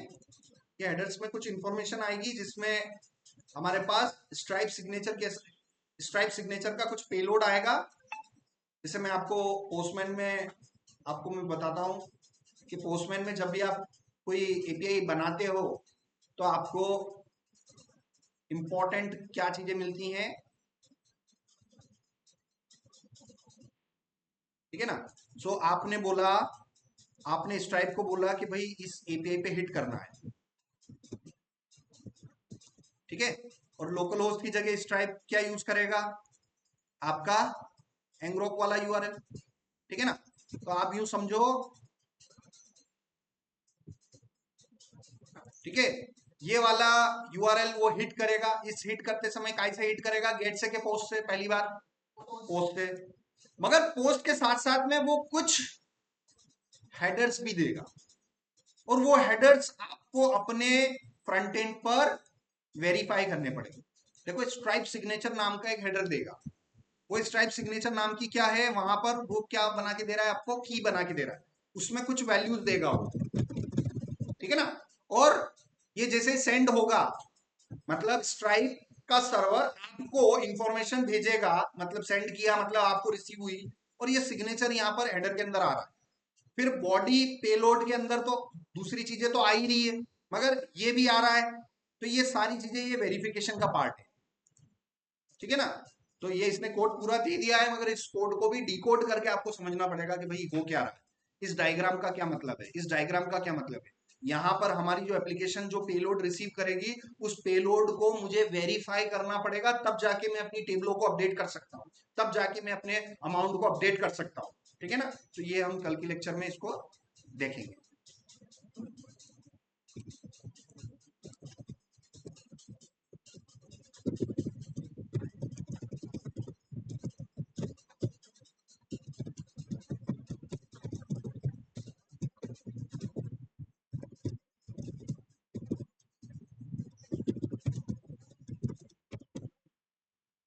ये हेडर्स में कुछ इंफॉर्मेशन आएगी जिसमें हमारे पास स्ट्राइप सिग्नेचर का कुछ पेलोड आएगा। जैसे मैं आपको पोस्टमैन में आपको मैं बताता हूं कि पोस्टमैन में जब भी आप कोई एपीआई बनाते हो तो आपको इंपॉर्टेंट क्या चीजें मिलती हैं, ठीक है ना। आपने स्ट्राइप को बोला कि भाई इस एपीआई पे हिट करना है, ठीक है, और लोकल होस्ट की जगह स्ट्राइप क्या यूज करेगा, आपका एंग्रोक वाला यूआरएल, ठीक है ना। तो आप यूं समझो, ठीक है, ये वाला यूआरएल वो हिट करेगा। इस हिट करते समय कैसे हिट करेगा, गेट से के पोस्ट से, पहली बार पोस्ट से, मगर पोस्ट के साथ साथ में वो कुछ हेडर्स भी देगा और वो हेडर्स आपको अपने फ्रंट एंड पर वेरीफाई करने पड़ेंगे। देखो स्ट्राइप सिग्नेचर नाम का एक हेडर देगा, वो स्ट्राइप सिग्नेचर नाम की क्या है, वहां पर वो क्या बना के दे रहा है आपको, की बना के दे रहा है, उसमें कुछ वैल्यूज देगा वो, ठीक है ना। और ये जैसे सेंड होगा मतलब स्ट्राइप का सर्वर आपको इंफॉर्मेशन भेजेगा, मतलब सेंड किया मतलब आपको रिसीव हुई, और ये सिग्नेचर यहाँ पर हेडर के अंदर आ रहा है। फिर बॉडी पेलोड के अंदर तो दूसरी चीजें तो आ ही रही है, मगर ये भी आ रहा है। तो ये सारी चीजें ये वेरिफिकेशन का पार्ट है, ठीक है ना। तो ये इसने कोड पूरा दे दिया है, मगर इस कोड को भी डिकोड करके आपको समझना पड़ेगा कि भाई हो क्या रहा है, इस डायग्राम का क्या मतलब है, इस डायग्राम का क्या मतलब है। यहाँ पर हमारी जो एप्लीकेशन जो पेलोड रिसीव करेगी उस पेलोड को मुझे वेरीफाई करना पड़ेगा, तब जाके मैं अपनी टेबलों को अपडेट कर सकता हूँ, तब जाके मैं अपने अमाउंट को अपडेट कर सकता हूँ, ठीक है ना। तो ये हम कल के लेक्चर में इसको देखेंगे।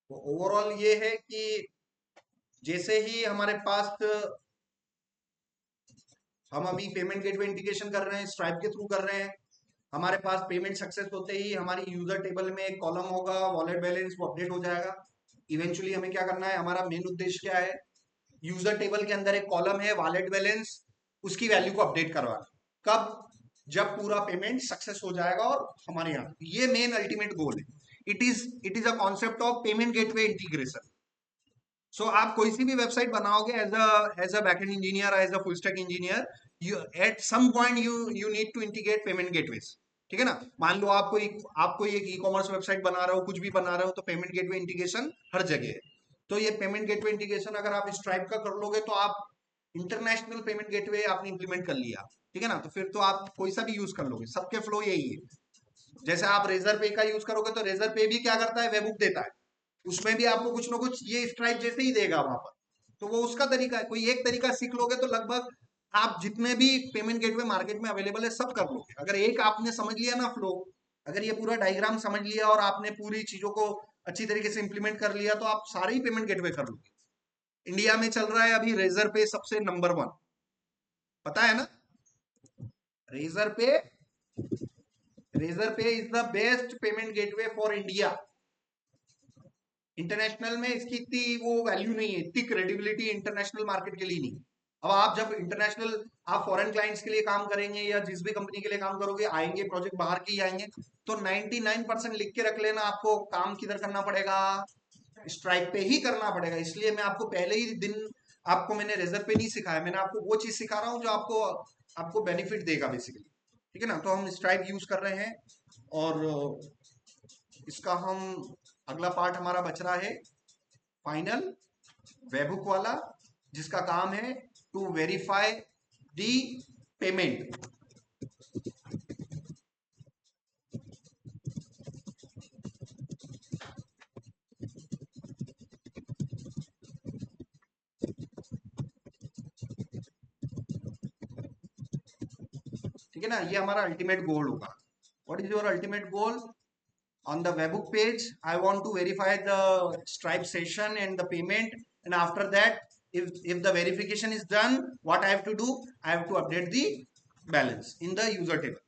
तो ओवरऑल ये है कि जैसे ही हमारे पास हम अभी पेमेंट गेटवे इंटीग्रेशन कर रहे हैं, स्ट्राइप के थ्रू कर रहे हैं, हमारे पास पेमेंट सक्सेस होते ही हमारी यूजर टेबल में एक कॉलम होगा, वॉलेट बैलेंस, वो अपडेट हो जाएगा। इवेंचुअली हमें क्या करना है, हमारा मेन उद्देश्य क्या है, यूजर टेबल के अंदर एक कॉलम है वॉलेट बैलेंस, उसकी वैल्यू को अपडेट करवाना। कब, जब पूरा पेमेंट सक्सेस हो जाएगा और हमारे यहाँ, ये मेन अल्टीमेट गोल है। It is a concept of payment gateway integration. So आप कोई सी भी वेबसाइट बनाओगे as a backend engineer, as a full stack engineer, you at some point you need to integrate payment gateways, ठीक है ना। मान लो आप कोई एक ई कॉमर्स वेबसाइट बना रहे हो, कुछ भी बना रहे हो, तो पेमेंट गेटवे इंटीग्रेशन हर जगह है। तो ये पेमेंट गेटवे इंटीग्रेशन अगर आप स्ट्राइप का कर लोगे तो आप इंटरनेशनल पेमेंट गेटवे आपने इंप्लीमेंट कर लिया, ठीक है ना। तो फिर तो आप कोई सा भी यूज कर लोगे, सबके फ्लो यही है। जैसे आप रेजर पे का यूज करोगे तो रेजर पे भी क्या करता है, वेबहुक देता है, उसमें भी आपको कुछ ना कुछ ये स्ट्राइप जैसे ही देगा वहां पर। तो वो उसका तरीका है, कोई एक तरीका सीख लोगे तो लगभग आप जितने भी पेमेंट गेटवे मार्केट में अवेलेबल है सब कर लोगे। अगर एक आपने समझ लिया ना फ्लो, अगर ये पूरा डायग्राम समझ लिया और आपने पूरी चीजों को अच्छी तरीके से इंप्लीमेंट कर लिया तो आप सारे ही पेमेंट गेटवे कर लोगे। इंडिया में चल रहा है अभी रेजर पे सबसे नंबर 1, पता है ना। रेजर पे, रेजर पे is the best payment gateway for India. International में इसकी इतनी वो वैल्यू नहीं है, इतनी क्रेडिबिलिटी इंटरनेशनल मार्केट के लिए नहीं। अब आप जब इंटरनेशनल, आप फॉरेन क्लाइंट्स के लिए काम करेंगे या जिस भी कंपनी के लिए काम करोगे, आएंगे प्रोजेक्ट बाहर के ही आएंगे, तो 99% लिख के रख लेना, आपको काम किधर करना पड़ेगा, स्ट्राइक पे ही करना पड़ेगा। इसलिए मैं आपको पहले ही दिन आपको मैंने रेजर पे नहीं सिखाया, मैंने आपको वो चीज सिखा रहा हूँ जो आपको आपको बेनिफिट देगा बेसिकली, ठीक है ना। तो हम स्ट्राइक यूज कर रहे हैं और इसका हम अगला पार्ट हमारा बच रहा है फाइनल वेबहुक वाला, जिसका काम है टू वेरीफाई दी पेमेंट। ठीक है ना, ये हमारा अल्टीमेट गोल होगा। What is your ultimate goal? On the webhook page I want to verify the stripe session and the payment, and after that if the verification is done, what I have to do, I have to update the balance in the user table.